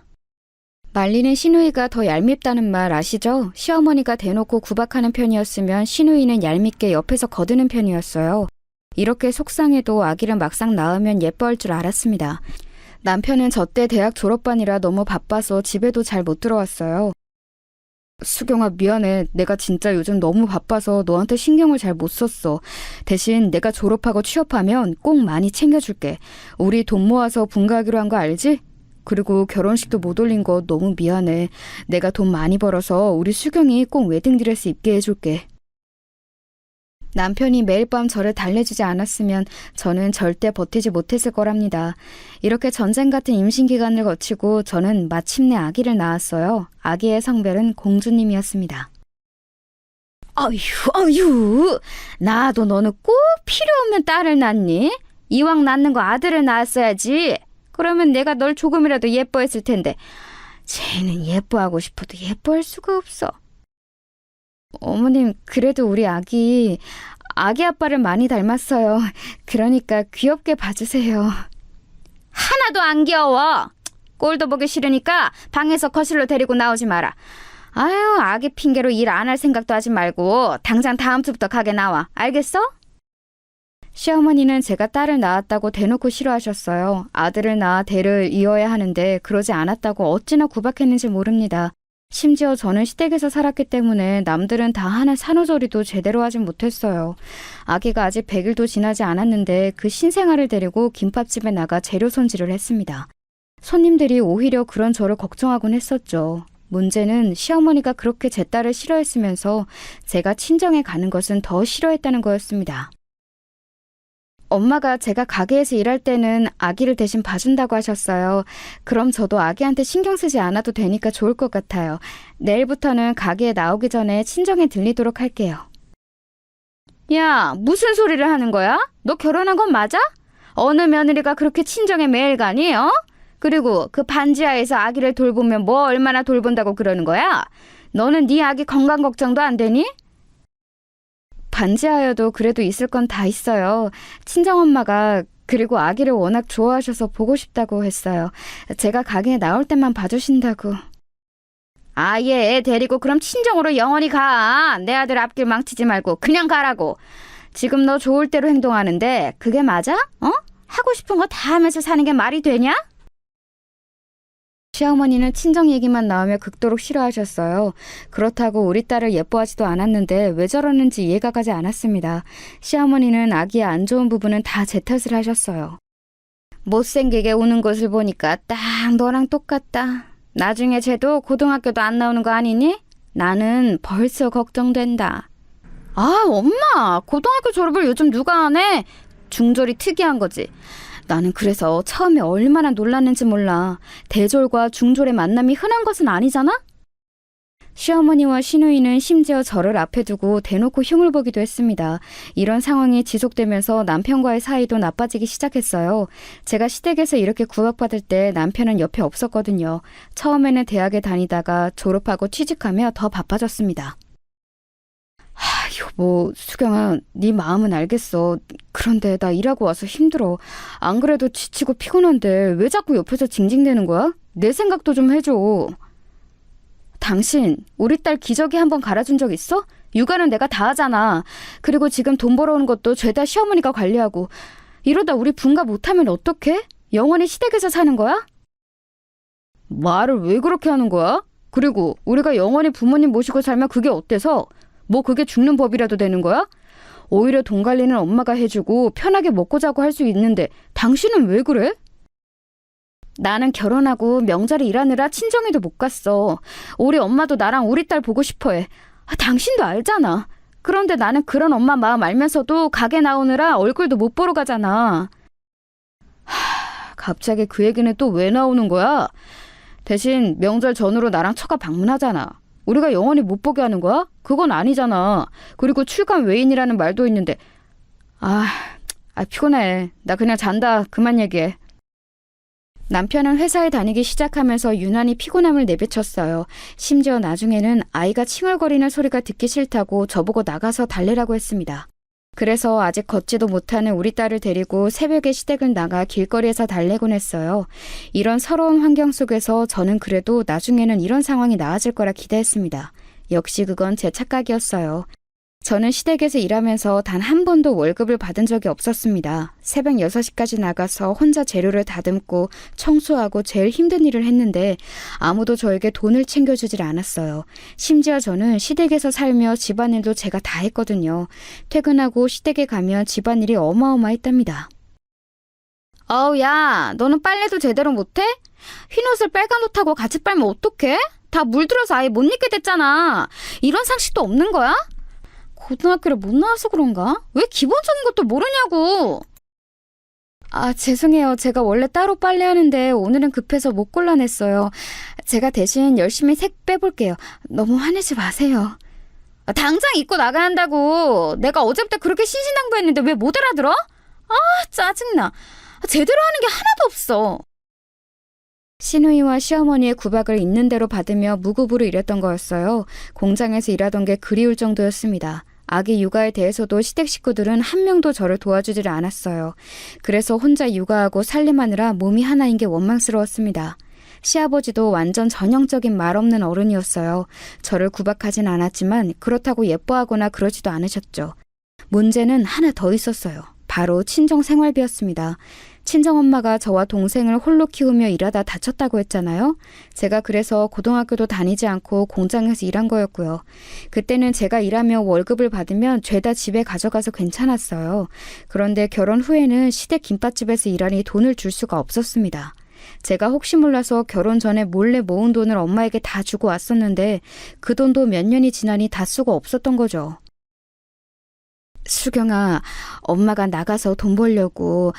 Speaker 2: 말리는 시누이가 더 얄밉다는 말 아시죠? 시어머니가 대놓고 구박하는 편이었으면 시누이는 얄밉게 옆에서 거드는 편이었어요. 이렇게 속상해도 아기를 막상 낳으면 예뻐할 줄 알았습니다. 남편은 저 때 대학 졸업반이라 너무 바빠서 집에도 잘 못 들어왔어요. 수경아, 미안해. 내가 진짜 요즘 너무 바빠서 너한테 신경을 잘 못 썼어. 대신 내가 졸업하고 취업하면 꼭 많이 챙겨줄게. 우리 돈 모아서 분가하기로 한 거 알지? 그리고 결혼식도 못 올린 거 너무 미안해. 내가 돈 많이 벌어서 우리 수경이 꼭 웨딩드레스 입게 해줄게. 남편이 매일 밤 저를 달래주지 않았으면 저는 절대 버티지 못했을 거랍니다. 이렇게 전쟁 같은 임신 기간을 거치고 저는 마침내 아기를 낳았어요. 아기의 성별은 공주님이었습니다. 아유, 나도 너는 꼭 필요 없는 딸을 낳니? 이왕 낳는 거 아들을 낳았어야지. 그러면 내가 널 조금이라도 예뻐했을 텐데 쟤는 예뻐하고 싶어도 예뻐할 수가 없어. 어머님, 그래도 우리 아기 아빠를 많이 닮았어요. 그러니까 귀엽게 봐주세요. 하나도 안 귀여워. 꼴도 보기 싫으니까 방에서 거실로 데리고 나오지 마라. 아유, 아기 핑계로 일 안 할 생각도 하지 말고 당장 다음 주부터 가게 나와. 알겠어? 시어머니는 제가 딸을 낳았다고 대놓고 싫어하셨어요. 아들을 낳아 대를 이어야 하는데 그러지 않았다고 어찌나 구박했는지 모릅니다. 심지어 저는 시댁에서 살았기 때문에 남들은 다 하는 산후조리도 제대로 하진 못했어요. 아기가 아직 100일도 지나지 않았는데 그 신생아를 데리고 김밥집에 나가 재료 손질을 했습니다. 손님들이 오히려 그런 저를 걱정하곤 했었죠. 문제는 시어머니가 그렇게 제 딸을 싫어했으면서 제가 친정에 가는 것은 더 싫어했다는 거였습니다. 엄마가 제가 가게에서 일할 때는 아기를 대신 봐준다고 하셨어요. 그럼 저도 아기한테 신경 쓰지 않아도 되니까 좋을 것 같아요. 내일부터는 가게에 나오기 전에 친정에 들리도록 할게요. 야, 무슨 소리를 하는 거야? 너 결혼한 건 맞아? 어느 며느리가 그렇게 친정에 매일 가니, 어? 그리고 그 반지하에서 아기를 돌보면 뭐 얼마나 돌본다고 그러는 거야? 너는 네 아기 건강 걱정도 안 되니? 반지하여도 그래도 있을 건 다 있어요. 친정엄마가 그리고 아기를 워낙 좋아하셔서 보고 싶다고 했어요. 제가 가게에 나올 때만 봐주신다고. 아예 데리고 그럼 친정으로 영원히 가. 내 아들 앞길 망치지 말고 그냥 가라고. 지금 너 좋을 대로 행동하는데 그게 맞아? 어? 하고 싶은 거 다 하면서 사는 게 말이 되냐? 시어머니는 친정 얘기만 나오며 극도로 싫어하셨어요. 그렇다고 우리 딸을 예뻐하지도 않았는데 왜 저러는지 이해가 가지 않았습니다. 시어머니는 아기의 안 좋은 부분은 다 제 탓을 하셨어요. 못생기게 우는 것을 보니까 딱 너랑 똑같다. 나중에 쟤도 고등학교도 안 나오는 거 아니니? 나는 벌써 걱정된다. 아, 엄마! 고등학교 졸업을 요즘 누가 하네? 중졸이 특이한 거지. 나는 그래서 처음에 얼마나 놀랐는지 몰라. 대졸과 중졸의 만남이 흔한 것은 아니잖아? 시어머니와 시누이는 심지어 저를 앞에 두고 대놓고 흉을 보기도 했습니다. 이런 상황이 지속되면서 남편과의 사이도 나빠지기 시작했어요. 제가 시댁에서 이렇게 구박받을 때 남편은 옆에 없었거든요. 처음에는 대학에 다니다가 졸업하고 취직하며 더 바빠졌습니다. 여보, 수경아, 네 마음은 알겠어. 그런데 나 일하고 와서 힘들어. 안 그래도 지치고 피곤한데 왜 자꾸 옆에서 징징대는 거야? 내 생각도 좀 해줘. 당신, 우리 딸 기저귀 한번 갈아준 적 있어? 육아는 내가 다 하잖아. 그리고 지금 돈 벌어오는 것도 죄다 시어머니가 관리하고. 이러다 우리 분가 못하면 어떡해? 영원히 시댁에서 사는 거야? 말을 왜 그렇게 하는 거야? 그리고 우리가 영원히 부모님 모시고 살면 그게 어때서? 뭐 그게 죽는 법이라도 되는 거야? 오히려 돈 관리는 엄마가 해주고 편하게 먹고 자고 할 수 있는데 당신은 왜 그래? 나는 결혼하고 명절에 일하느라 친정에도 못 갔어. 우리 엄마도 나랑 우리 딸 보고 싶어해. 당신도 알잖아. 그런데 나는 그런 엄마 마음 알면서도 가게 나오느라 얼굴도 못 보러 가잖아. 갑자기 그 얘기는 또 왜 나오는 거야? 대신 명절 전후로 나랑 처가 방문하잖아. 우리가 영원히 못 보게 하는 거야? 그건 아니잖아. 그리고 출간 외인이라는 말도 있는데. 피곤해. 나 그냥 잔다. 그만 얘기해. 남편은 회사에 다니기 시작하면서 유난히 피곤함을 내비쳤어요. 심지어 나중에는 아이가 칭얼거리는 소리가 듣기 싫다고 저보고 나가서 달래라고 했습니다. 그래서 아직 걷지도 못하는 우리 딸을 데리고 새벽에 시댁을 나가 길거리에서 달래곤 했어요. 이런 서러운 환경 속에서 저는 그래도 나중에는 이런 상황이 나아질 거라 기대했습니다. 역시 그건 제 착각이었어요. 저는 시댁에서 일하면서 단 한 번도 월급을 받은 적이 없었습니다. 새벽 6시까지 나가서 혼자 재료를 다듬고 청소하고 제일 힘든 일을 했는데 아무도 저에게 돈을 챙겨주질 않았어요. 심지어 저는 시댁에서 살며 집안일도 제가 다 했거든요. 퇴근하고 시댁에 가면 집안일이 어마어마했답니다. 야, 너는 빨래도 제대로 못해? 흰옷을 빨간 옷하고 같이 빨면 어떡해? 다 물들어서 아예 못 입게 됐잖아. 이런 상식도 없는 거야? 고등학교를 못 나와서 그런가? 왜 기본적인 것도 모르냐고! 죄송해요. 제가 원래 따로 빨래하는데 오늘은 급해서 못 골라냈어요. 제가 대신 열심히 색 빼볼게요. 너무 화내지 마세요. 당장 입고 나가야 한다고! 내가 어제부터 그렇게 신신당부했는데 왜 못 알아들어? 짜증나. 제대로 하는 게 하나도 없어. 시누이와 시어머니의 구박을 있는 대로 받으며 무급으로 일했던 거였어요. 공장에서 일하던 게 그리울 정도였습니다. 아기 육아에 대해서도 시댁 식구들은 한 명도 저를 도와주질 않았어요. 그래서 혼자 육아하고 살림하느라 몸이 하나인 게 원망스러웠습니다. 시아버지도 완전 전형적인 말 없는 어른이었어요. 저를 구박하진 않았지만 그렇다고 예뻐하거나 그러지도 않으셨죠. 문제는 하나 더 있었어요. 바로 친정 생활비였습니다. 친정엄마가 저와 동생을 홀로 키우며 일하다 다쳤다고 했잖아요. 제가 그래서 고등학교도 다니지 않고 공장에서 일한 거였고요. 그때는 제가 일하며 월급을 받으면 죄다 집에 가져가서 괜찮았어요. 그런데 결혼 후에는 시댁 김밥집에서 일하니 돈을 줄 수가 없었습니다. 제가 혹시 몰라서 결혼 전에 몰래 모은 돈을 엄마에게 다 주고 왔었는데 그 돈도 몇 년이 지나니 다 쓰고 없었던 거죠. 수경아, 엄마가 나가서 돈 벌려고.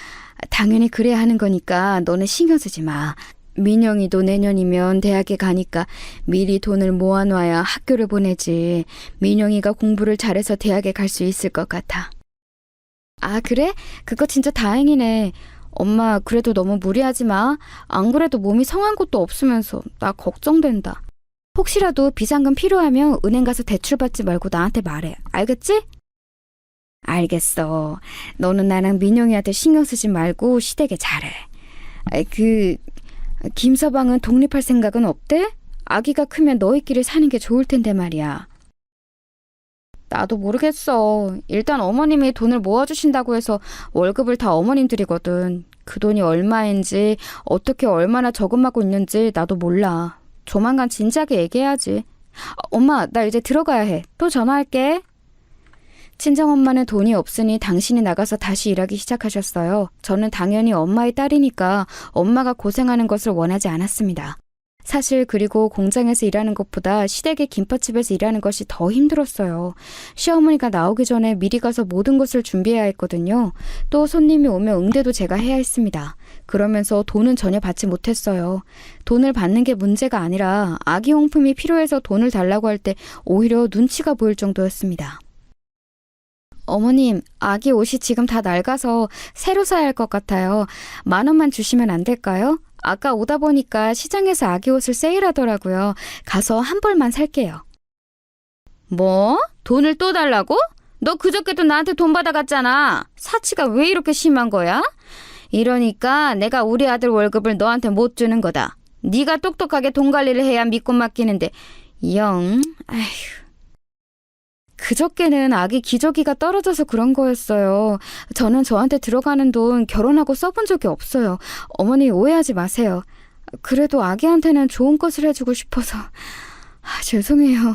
Speaker 2: 당연히 그래야 하는 거니까 너는 신경 쓰지 마. 민영이도 내년이면 대학에 가니까 미리 돈을 모아놔야 학교를 보내지. 민영이가 공부를 잘해서 대학에 갈 수 있을 것 같아. 그래? 그거 진짜 다행이네. 엄마, 그래도 너무 무리하지 마. 안 그래도 몸이 성한 것도 없으면서 나 걱정된다. 혹시라도 비상금 필요하면 은행 가서 대출 받지 말고 나한테 말해. 알겠지? 알겠어. 너는 나랑 민영이한테 신경 쓰지 말고 시댁에 잘해. 김서방은 독립할 생각은 없대? 아기가 크면 너희끼리 사는 게 좋을 텐데 말이야. 나도 모르겠어. 일단 어머님이 돈을 모아주신다고 해서 월급을 다 어머님 드리거든. 그 돈이 얼마인지 어떻게 얼마나 저금하고 있는지 나도 몰라. 조만간 진지하게 얘기해야지. 엄마, 나 이제 들어가야 해. 또 전화할게. 친정엄마는 돈이 없으니 당신이 나가서 다시 일하기 시작하셨어요. 저는 당연히 엄마의 딸이니까 엄마가 고생하는 것을 원하지 않았습니다. 사실 그리고 공장에서 일하는 것보다 시댁의 김밥집에서 일하는 것이 더 힘들었어요. 시어머니가 나오기 전에 미리 가서 모든 것을 준비해야 했거든요. 또 손님이 오면 응대도 제가 해야 했습니다. 그러면서 돈은 전혀 받지 못했어요. 돈을 받는 게 문제가 아니라 아기용품이 필요해서 돈을 달라고 할 때 오히려 눈치가 보일 정도였습니다. 어머님, 아기 옷이 지금 다 낡아서 새로 사야 할 것 같아요. 10,000원만 주시면 안 될까요? 아까 오다 보니까 시장에서 아기 옷을 세일하더라고요. 가서 한 벌만 살게요. 뭐? 돈을 또 달라고? 너 그저께도 나한테 돈 받아갔잖아. 사치가 왜 이렇게 심한 거야? 이러니까 내가 우리 아들 월급을 너한테 못 주는 거다. 네가 똑똑하게 돈 관리를 해야 믿고 맡기는데 아휴. 그저께는 아기 기저귀가 떨어져서 그런 거였어요. 저는 저한테 들어가는 돈 결혼하고 써본 적이 없어요. 어머니 오해하지 마세요. 그래도 아기한테는 좋은 것을 해주고 싶어서. 죄송해요.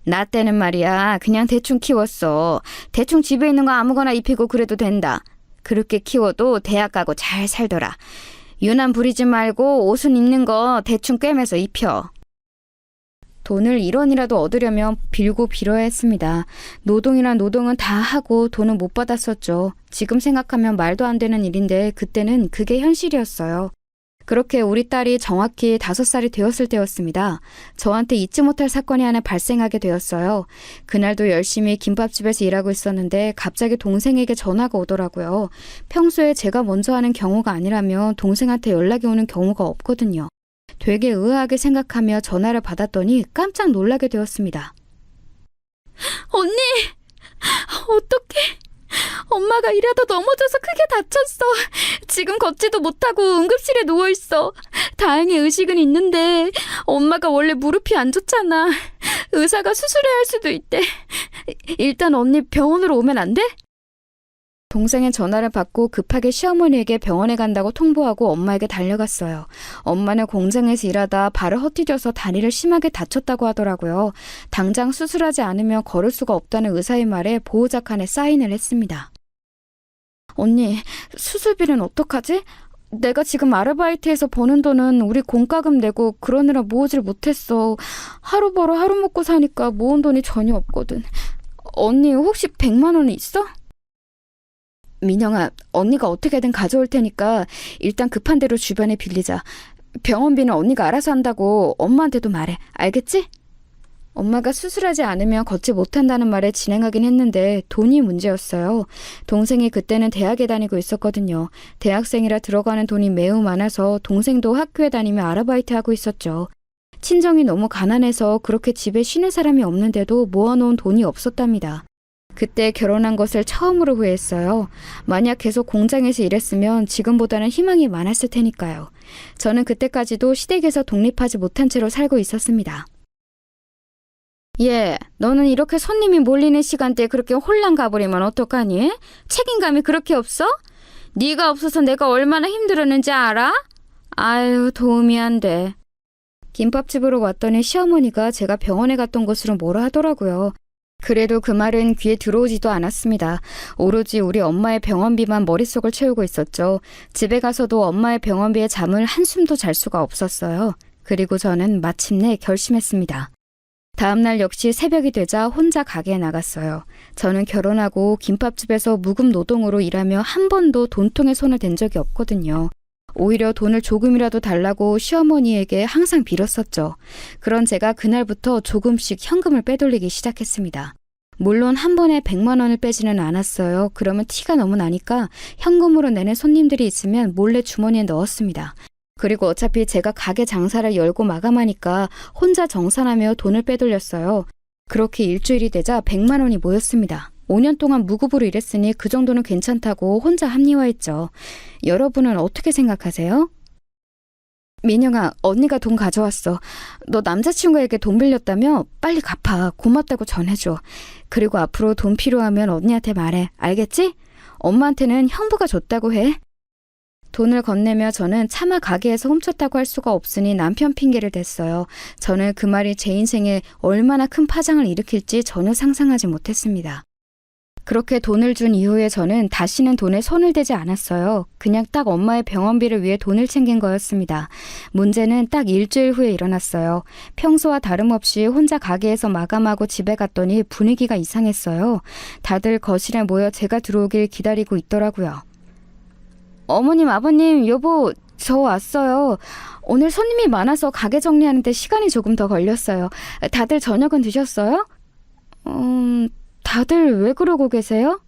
Speaker 2: 나 때는 말이야 그냥 대충 키웠어. 대충 집에 있는 거 아무거나 입히고 그래도 된다. 그렇게 키워도 대학 가고 잘 살더라. 유난 부리지 말고 옷은 입는 거 대충 꿰매서 입혀. 돈을 1원이라도 얻으려면 빌고 빌어야 했습니다. 노동이란 노동은 다 하고 돈은 못 받았었죠. 지금 생각하면 말도 안 되는 일인데 그때는 그게 현실이었어요. 그렇게 우리 딸이 정확히 5살이 되었을 때였습니다. 저한테 잊지 못할 사건이 하나 발생하게 되었어요. 그날도 열심히 김밥집에서 일하고 있었는데 갑자기 동생에게 전화가 오더라고요. 평소에 제가 먼저 하는 경우가 아니라면 동생한테 연락이 오는 경우가 없거든요. 되게 의아하게 생각하며 전화를 받았더니 깜짝 놀라게 되었습니다. 언니! 어떡해! 엄마가 일하다 넘어져서 크게 다쳤어. 지금 걷지도 못하고 응급실에 누워있어. 다행히 의식은 있는데 엄마가 원래 무릎이 안 좋잖아. 의사가 수술해야 할 수도 있대. 일단 언니 병원으로 오면 안 돼? 동생의 전화를 받고 급하게 시어머니에게 병원에 간다고 통보하고 엄마에게 달려갔어요. 엄마는 공장에서 일하다 발을 헛디뎌서 다리를 심하게 다쳤다고 하더라고요. 당장 수술하지 않으면 걸을 수가 없다는 의사의 말에 보호자 칸에 사인을 했습니다. 언니, 수술비는 어떡하지? 내가 지금 아르바이트해서 버는 돈은 우리 공과금 내고 그러느라 모으질 못했어. 하루 벌어 하루 먹고 사니까 모은 돈이 전혀 없거든. 언니 혹시 100만 원 있어? 민영아, 언니가 어떻게든 가져올 테니까 일단 급한 대로 주변에 빌리자. 병원비는 언니가 알아서 한다고 엄마한테도 말해. 알겠지? 엄마가 수술하지 않으면 걷지 못한다는 말에 진행하긴 했는데 돈이 문제였어요. 동생이 그때는 대학에 다니고 있었거든요. 대학생이라 들어가는 돈이 매우 많아서 동생도 학교에 다니며 아르바이트하고 있었죠. 친정이 너무 가난해서 그렇게 집에 쉬는 사람이 없는데도 모아놓은 돈이 없었답니다. 그때 결혼한 것을 처음으로 후회했어요. 만약 계속 공장에서 일했으면 지금보다는 희망이 많았을 테니까요. 저는 그때까지도 시댁에서 독립하지 못한 채로 살고 있었습니다. 너는 이렇게 손님이 몰리는 시간대에 그렇게 홀랑 가버리면 어떡하니? 책임감이 그렇게 없어? 네가 없어서 내가 얼마나 힘들었는지 알아? 아유, 도움이 안 돼. 김밥집으로 왔더니 시어머니가 제가 병원에 갔던 것으로 뭐라 하더라고요. 그래도 그 말은 귀에 들어오지도 않았습니다. 오로지 우리 엄마의 병원비만 머릿속을 채우고 있었죠. 집에 가서도 엄마의 병원비에 잠을 한숨도 잘 수가 없었어요. 그리고 저는 마침내 결심했습니다. 다음날 역시 새벽이 되자 혼자 가게에 나갔어요. 저는 결혼하고 김밥집에서 무급 노동으로 일하며 한 번도 돈통에 손을 댄 적이 없거든요. 오히려 돈을 조금이라도 달라고 시어머니에게 항상 빌었었죠. 그런 제가 그날부터 조금씩 현금을 빼돌리기 시작했습니다. 물론 한 번에 100만 원을 빼지는 않았어요. 그러면 티가 너무 나니까 현금으로 내는 손님들이 있으면 몰래 주머니에 넣었습니다. 그리고 어차피 제가 가게 장사를 열고 마감하니까 혼자 정산하며 돈을 빼돌렸어요. 그렇게 일주일이 되자 100만 원이 모였습니다. 5년 동안 무급으로 일했으니 그 정도는 괜찮다고 혼자 합리화했죠. 여러분은 어떻게 생각하세요? 민영아, 언니가 돈 가져왔어. 너 남자친구에게 돈 빌렸다며? 빨리 갚아. 고맙다고 전해줘. 그리고 앞으로 돈 필요하면 언니한테 말해. 알겠지? 엄마한테는 형부가 줬다고 해. 돈을 건네며 저는 차마 가게에서 훔쳤다고 할 수가 없으니 남편 핑계를 댔어요. 저는 그 말이 제 인생에 얼마나 큰 파장을 일으킬지 전혀 상상하지 못했습니다. 그렇게 돈을 준 이후에 저는 다시는 돈에 손을 대지 않았어요. 그냥 딱 엄마의 병원비를 위해 돈을 챙긴 거였습니다. 문제는 딱 일주일 후에 일어났어요. 평소와 다름없이 혼자 가게에서 마감하고 집에 갔더니 분위기가 이상했어요. 다들 거실에 모여 제가 들어오길 기다리고 있더라고요. 어머님, 아버님, 여보, 저 왔어요. 오늘 손님이 많아서 가게 정리하는데 시간이 조금 더 걸렸어요. 다들 저녁은 드셨어요? 다들 왜 그러고 계세요?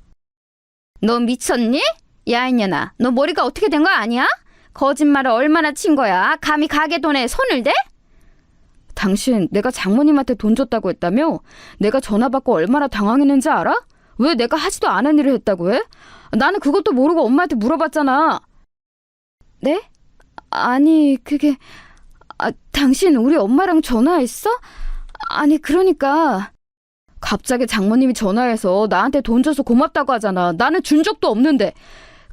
Speaker 2: 너 미쳤니? 야, 이년아, 너 머리가 어떻게 된 거 아니야? 거짓말을 얼마나 친 거야? 감히 가게 돈에 손을 대? 당신 내가 장모님한테 돈 줬다고 했다며? 내가 전화 받고 얼마나 당황했는지 알아? 왜 내가 하지도 않은 일을 했다고 해? 나는 그것도 모르고 엄마한테 물어봤잖아. 네? 아니, 그게... 당신 우리 엄마랑 전화했어? 아니, 그러니까... 갑자기 장모님이 전화해서 나한테 돈 줘서 고맙다고 하잖아. 나는 준 적도 없는데.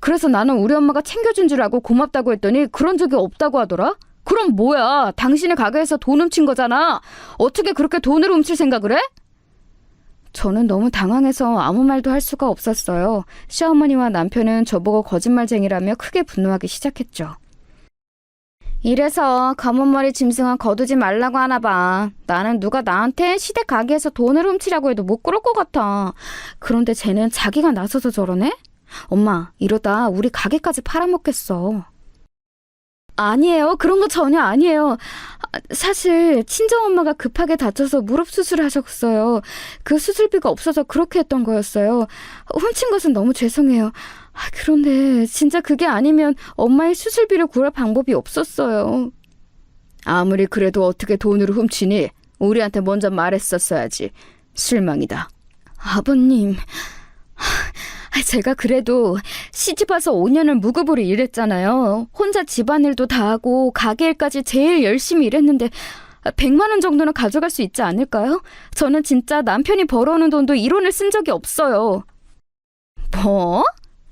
Speaker 2: 그래서 나는 우리 엄마가 챙겨준 줄 알고 고맙다고 했더니 그런 적이 없다고 하더라? 그럼 뭐야? 당신의 가게에서 돈 훔친 거잖아. 어떻게 그렇게 돈을 훔칠 생각을 해? 저는 너무 당황해서 아무 말도 할 수가 없었어요. 시어머니와 남편은 저보고 거짓말쟁이라며 크게 분노하기 시작했죠. 이래서 검은 머리 짐승은 거두지 말라고 하나 봐. 나는 누가 나한테 시댁 가게에서 돈을 훔치라고 해도 못 그럴 것 같아. 그런데 쟤는 자기가 나서서 저러네? 엄마, 이러다 우리 가게까지 팔아먹겠어. 아니에요. 그런 거 전혀 아니에요. 사실 친정엄마가 급하게 다쳐서 무릎 수술하셨어요. 그 수술비가 없어서 그렇게 했던 거였어요. 훔친 것은 너무 죄송해요. 그런데 진짜 그게 아니면 엄마의 수술비를 구할 방법이 없었어요. 아무리 그래도 어떻게 돈으로 훔치니? 우리한테 먼저 말했었어야지. 실망이다. 아버님... 제가 그래도 시집 와서 5년을 무급으로 일했잖아요. 혼자 집안일도 다 하고 가게 일까지 제일 열심히 일했는데 100만 원 정도는 가져갈 수 있지 않을까요? 저는 진짜 남편이 벌어오는 돈도 1원을 쓴 적이 없어요. 뭐?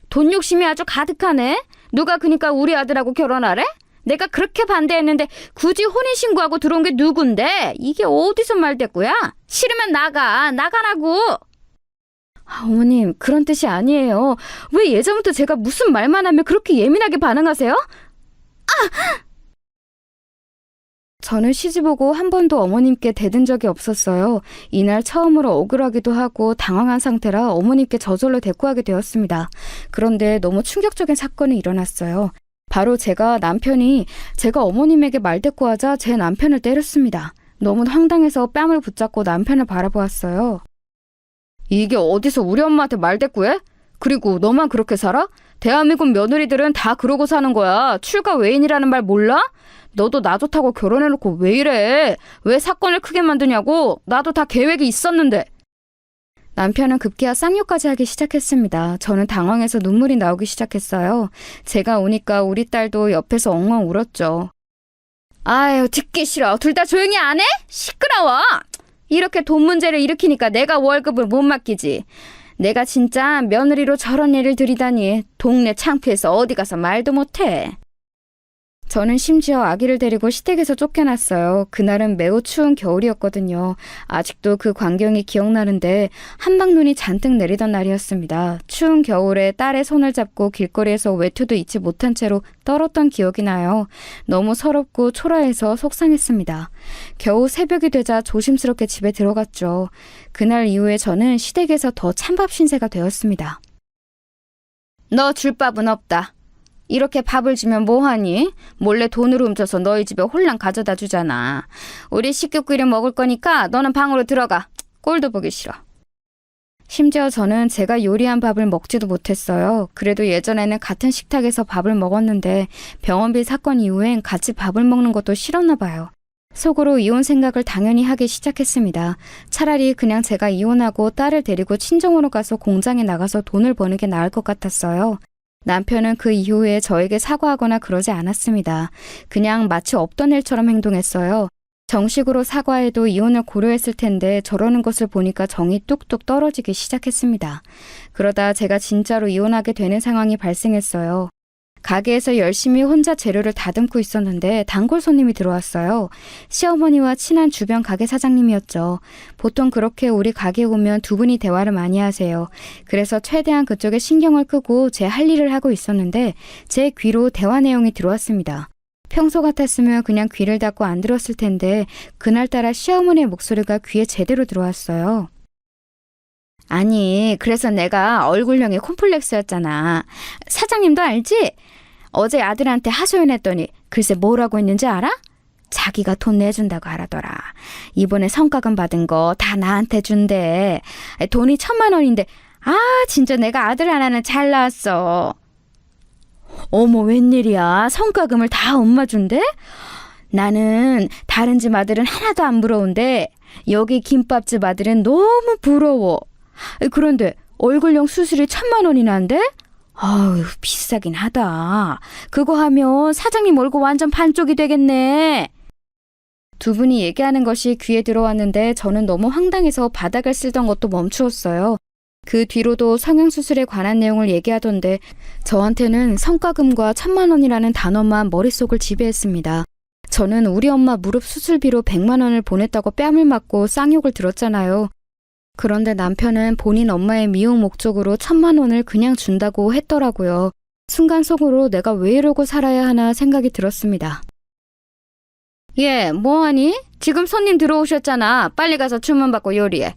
Speaker 2: 돈 욕심이 아주 가득하네? 누가 그니까 우리 아들하고 결혼하래? 내가 그렇게 반대했는데 굳이 혼인신고하고 들어온 게 누군데? 이게 어디서 말대꾸야? 싫으면 나가라고! 어머님, 그런 뜻이 아니에요. 왜 예전부터 제가 무슨 말만 하면 그렇게 예민하게 반응하세요? 저는 시집오고 한 번도 어머님께 대든 적이 없었어요. 이날 처음으로 억울하기도 하고 당황한 상태라 어머님께 저절로 대꾸하게 되었습니다. 그런데 너무 충격적인 사건이 일어났어요. 바로 남편이 제가 어머님에게 말대꾸하자 제 남편을 때렸습니다. 너무 황당해서 뺨을 붙잡고 남편을 바라보았어요. 이게 어디서 우리 엄마한테 말대꾸해? 그리고 너만 그렇게 살아? 대한민국 며느리들은 다 그러고 사는 거야. 출가 외인이라는 말 몰라? 너도 나 좋다고 결혼해놓고 왜 이래? 왜 사건을 크게 만드냐고? 나도 다 계획이 있었는데. 남편은 급기야 쌍욕까지 하기 시작했습니다. 저는 당황해서 눈물이 나오기 시작했어요. 제가 오니까 우리 딸도 옆에서 엉엉 울었죠. 아유, 듣기 싫어. 둘 다 조용히 안 해? 시끄러워. 이렇게 돈 문제를 일으키니까 내가 월급을 못 맡기지. 내가 진짜 며느리로 저런 일을 들이다니. 동네 창피해서 어디 가서 말도 못해. 저는 심지어 아기를 데리고 시댁에서 쫓겨났어요. 그날은 매우 추운 겨울이었거든요. 아직도 그 광경이 기억나는데 한방눈이 잔뜩 내리던 날이었습니다. 추운 겨울에 딸의 손을 잡고 길거리에서 외투도 잊지 못한 채로 떨었던 기억이 나요. 너무 서럽고 초라해서 속상했습니다. 겨우 새벽이 되자 조심스럽게 집에 들어갔죠. 그날 이후에 저는 시댁에서 더 찬밥 신세가 되었습니다. 너 줄 밥은 없다. 이렇게 밥을 주면 뭐하니? 몰래 돈으로 훔쳐서 너희 집에 홀랑 가져다 주잖아. 우리 식구끼리 먹을 거니까 너는 방으로 들어가. 꼴도 보기 싫어. 심지어 저는 제가 요리한 밥을 먹지도 못했어요. 그래도 예전에는 같은 식탁에서 밥을 먹었는데 병원비 사건 이후엔 같이 밥을 먹는 것도 싫었나 봐요. 속으로 이혼 생각을 당연히 하기 시작했습니다. 차라리 그냥 제가 이혼하고 딸을 데리고 친정으로 가서 공장에 나가서 돈을 버는 게 나을 것 같았어요. 남편은 그 이후에 저에게 사과하거나 그러지 않았습니다. 그냥 마치 없던 일처럼 행동했어요. 정식으로 사과해도 이혼을 고려했을 텐데 저러는 것을 보니까 정이 뚝뚝 떨어지기 시작했습니다. 그러다 제가 진짜로 이혼하게 되는 상황이 발생했어요. 가게에서 열심히 혼자 재료를 다듬고 있었는데 단골 손님이 들어왔어요. 시어머니와 친한 주변 가게 사장님이었죠. 보통 그렇게 우리 가게에 오면 두 분이 대화를 많이 하세요. 그래서 최대한 그쪽에 신경을 끄고 제 할 일을 하고 있었는데 제 귀로 대화 내용이 들어왔습니다. 평소 같았으면 그냥 귀를 닫고 안 들었을 텐데 그날따라 시어머니의 목소리가 귀에 제대로 들어왔어요. 아니, 그래서 내가 얼굴형이 콤플렉스였잖아. 사장님도 알지? 어제 아들한테 하소연했더니 글쎄 뭐라고 했는지 알아? 자기가 돈 내준다고 하라더라. 이번에 성과금 받은 거 다 나한테 준대. 돈이 1,000만 원인데 진짜 내가 아들 하나는 잘 낳았어. 어머, 웬일이야. 성과금을 다 엄마 준대? 나는 다른 집 아들은 하나도 안 부러운데 여기 김밥집 아들은 너무 부러워. 그런데 얼굴형 수술이 1,000만 원이나 한대? 아유, 비싸긴 하다. 그거 하면 사장님 얼굴 완전 반쪽이 되겠네. 두 분이 얘기하는 것이 귀에 들어왔는데 저는 너무 황당해서 바닥을 쓸던 것도 멈추었어요. 그 뒤로도 성형수술에 관한 내용을 얘기하던데 저한테는 성과금과 1,000만 원이라는 단어만 머릿속을 지배했습니다. 저는 우리 엄마 무릎 수술비로 100만 원을 보냈다고 뺨을 맞고 쌍욕을 들었잖아요. 그런데 남편은 본인 엄마의 미용 목적으로 1,000만 원을 그냥 준다고 했더라고요. 순간 속으로 내가 왜 이러고 살아야 하나 생각이 들었습니다. 예, 뭐하니? 지금 손님 들어오셨잖아. 빨리 가서 주문 받고 요리해.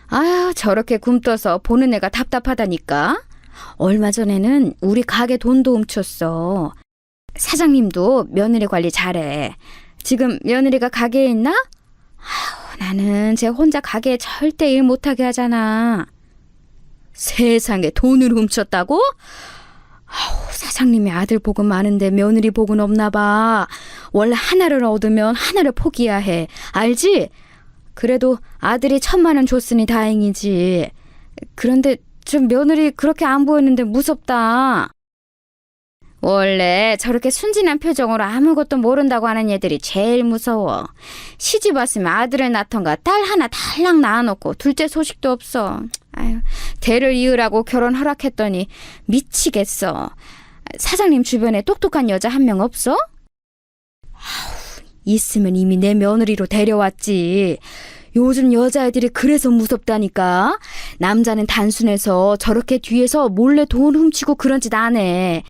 Speaker 2: 아유, 저렇게 굼떠서 보는 애가 답답하다니까. 얼마 전에는 우리 가게 돈도 훔쳤어. 사장님도 며느리 관리 잘해. 지금 며느리가 가게에 있나? 아유, 나는 쟤 혼자 가게에 절대 일 못하게 하잖아. 세상에 돈을 훔쳤다고? 아우, 사장님이 아들 복은 많은데 며느리 복은 없나 봐. 원래 하나를 얻으면 하나를 포기해야 해. 알지? 그래도 아들이 1,000만 원 줬으니 다행이지. 그런데 좀 며느리 그렇게 안 보였는데 무섭다. 원래 저렇게 순진한 표정으로 아무것도 모른다고 하는 애들이 제일 무서워. 시집 왔으면 아들을 낳던가 딸 하나 달랑 낳아놓고 둘째 소식도 없어. 아유, 대를 이으라고 결혼 허락했더니 미치겠어. 사장님 주변에 똑똑한 여자 한 명 없어? 아우, 있으면 이미 내 며느리로 데려왔지. 요즘 여자애들이 그래서 무섭다니까. 남자는 단순해서 저렇게 뒤에서 몰래 돈 훔치고 그런 짓 안 해.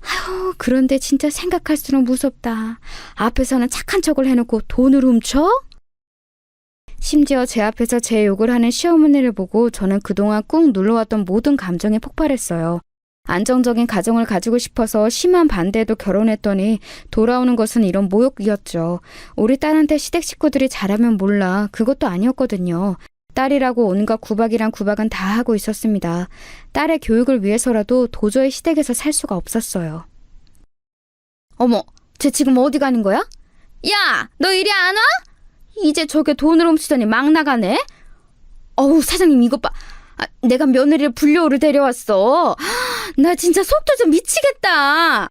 Speaker 2: 아유, 그런데 진짜 생각할수록 무섭다. 앞에서는 착한 척을 해놓고 돈을 훔쳐? 심지어 제 앞에서 제 욕을 하는 시어머니를 보고 저는 그동안 꾹 눌러왔던 모든 감정에 폭발했어요. 안정적인 가정을 가지고 싶어서 심한 반대에도 결혼했더니 돌아오는 것은 이런 모욕이었죠. 우리 딸한테 시댁 식구들이 잘하면 몰라. 그것도 아니었거든요. 딸이라고 온갖 구박이란 구박은 다 하고 있었습니다. 딸의 교육을 위해서라도 도저히 시댁에서 살 수가 없었어요. 어머, 쟤 지금 어디 가는 거야? 야, 너 이리 안 와? 이제 저게 돈을 훔치더니 막 나가네? 어우, 사장님 이것 봐. 내가 며느리를 불려오를 데려왔어. 나 진짜 속 터져 미치겠다.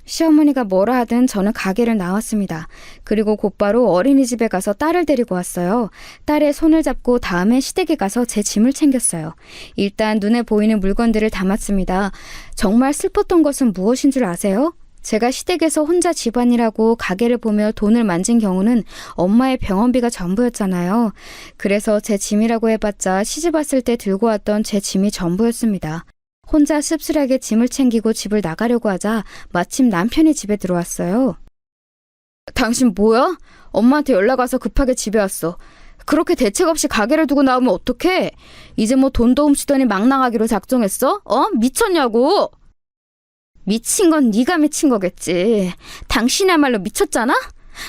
Speaker 2: 시어머니가 뭐라 하든 저는 가게를 나왔습니다. 그리고 곧바로 어린이집에 가서 딸을 데리고 왔어요. 딸의 손을 잡고 다음에 시댁에 가서 제 짐을 챙겼어요. 일단 눈에 보이는 물건들을 담았습니다. 정말 슬펐던 것은 무엇인 줄 아세요? 제가 시댁에서 혼자 집안일하고 가게를 보며 돈을 만진 경우는 엄마의 병원비가 전부였잖아요. 그래서 제 짐이라고 해봤자 시집 왔을 때 들고 왔던 제 짐이 전부였습니다. 혼자 씁쓸하게 짐을 챙기고 집을 나가려고 하자 마침 남편이 집에 들어왔어요. 당신 뭐야? 엄마한테 연락 와서 급하게 집에 왔어. 그렇게 대책 없이 가게를 두고 나오면 어떡해? 이제 뭐 돈도 훔치더니 막 나가기로 작정했어? 미쳤냐고? 미친 건 네가 미친 거겠지. 당신이야말로 미쳤잖아?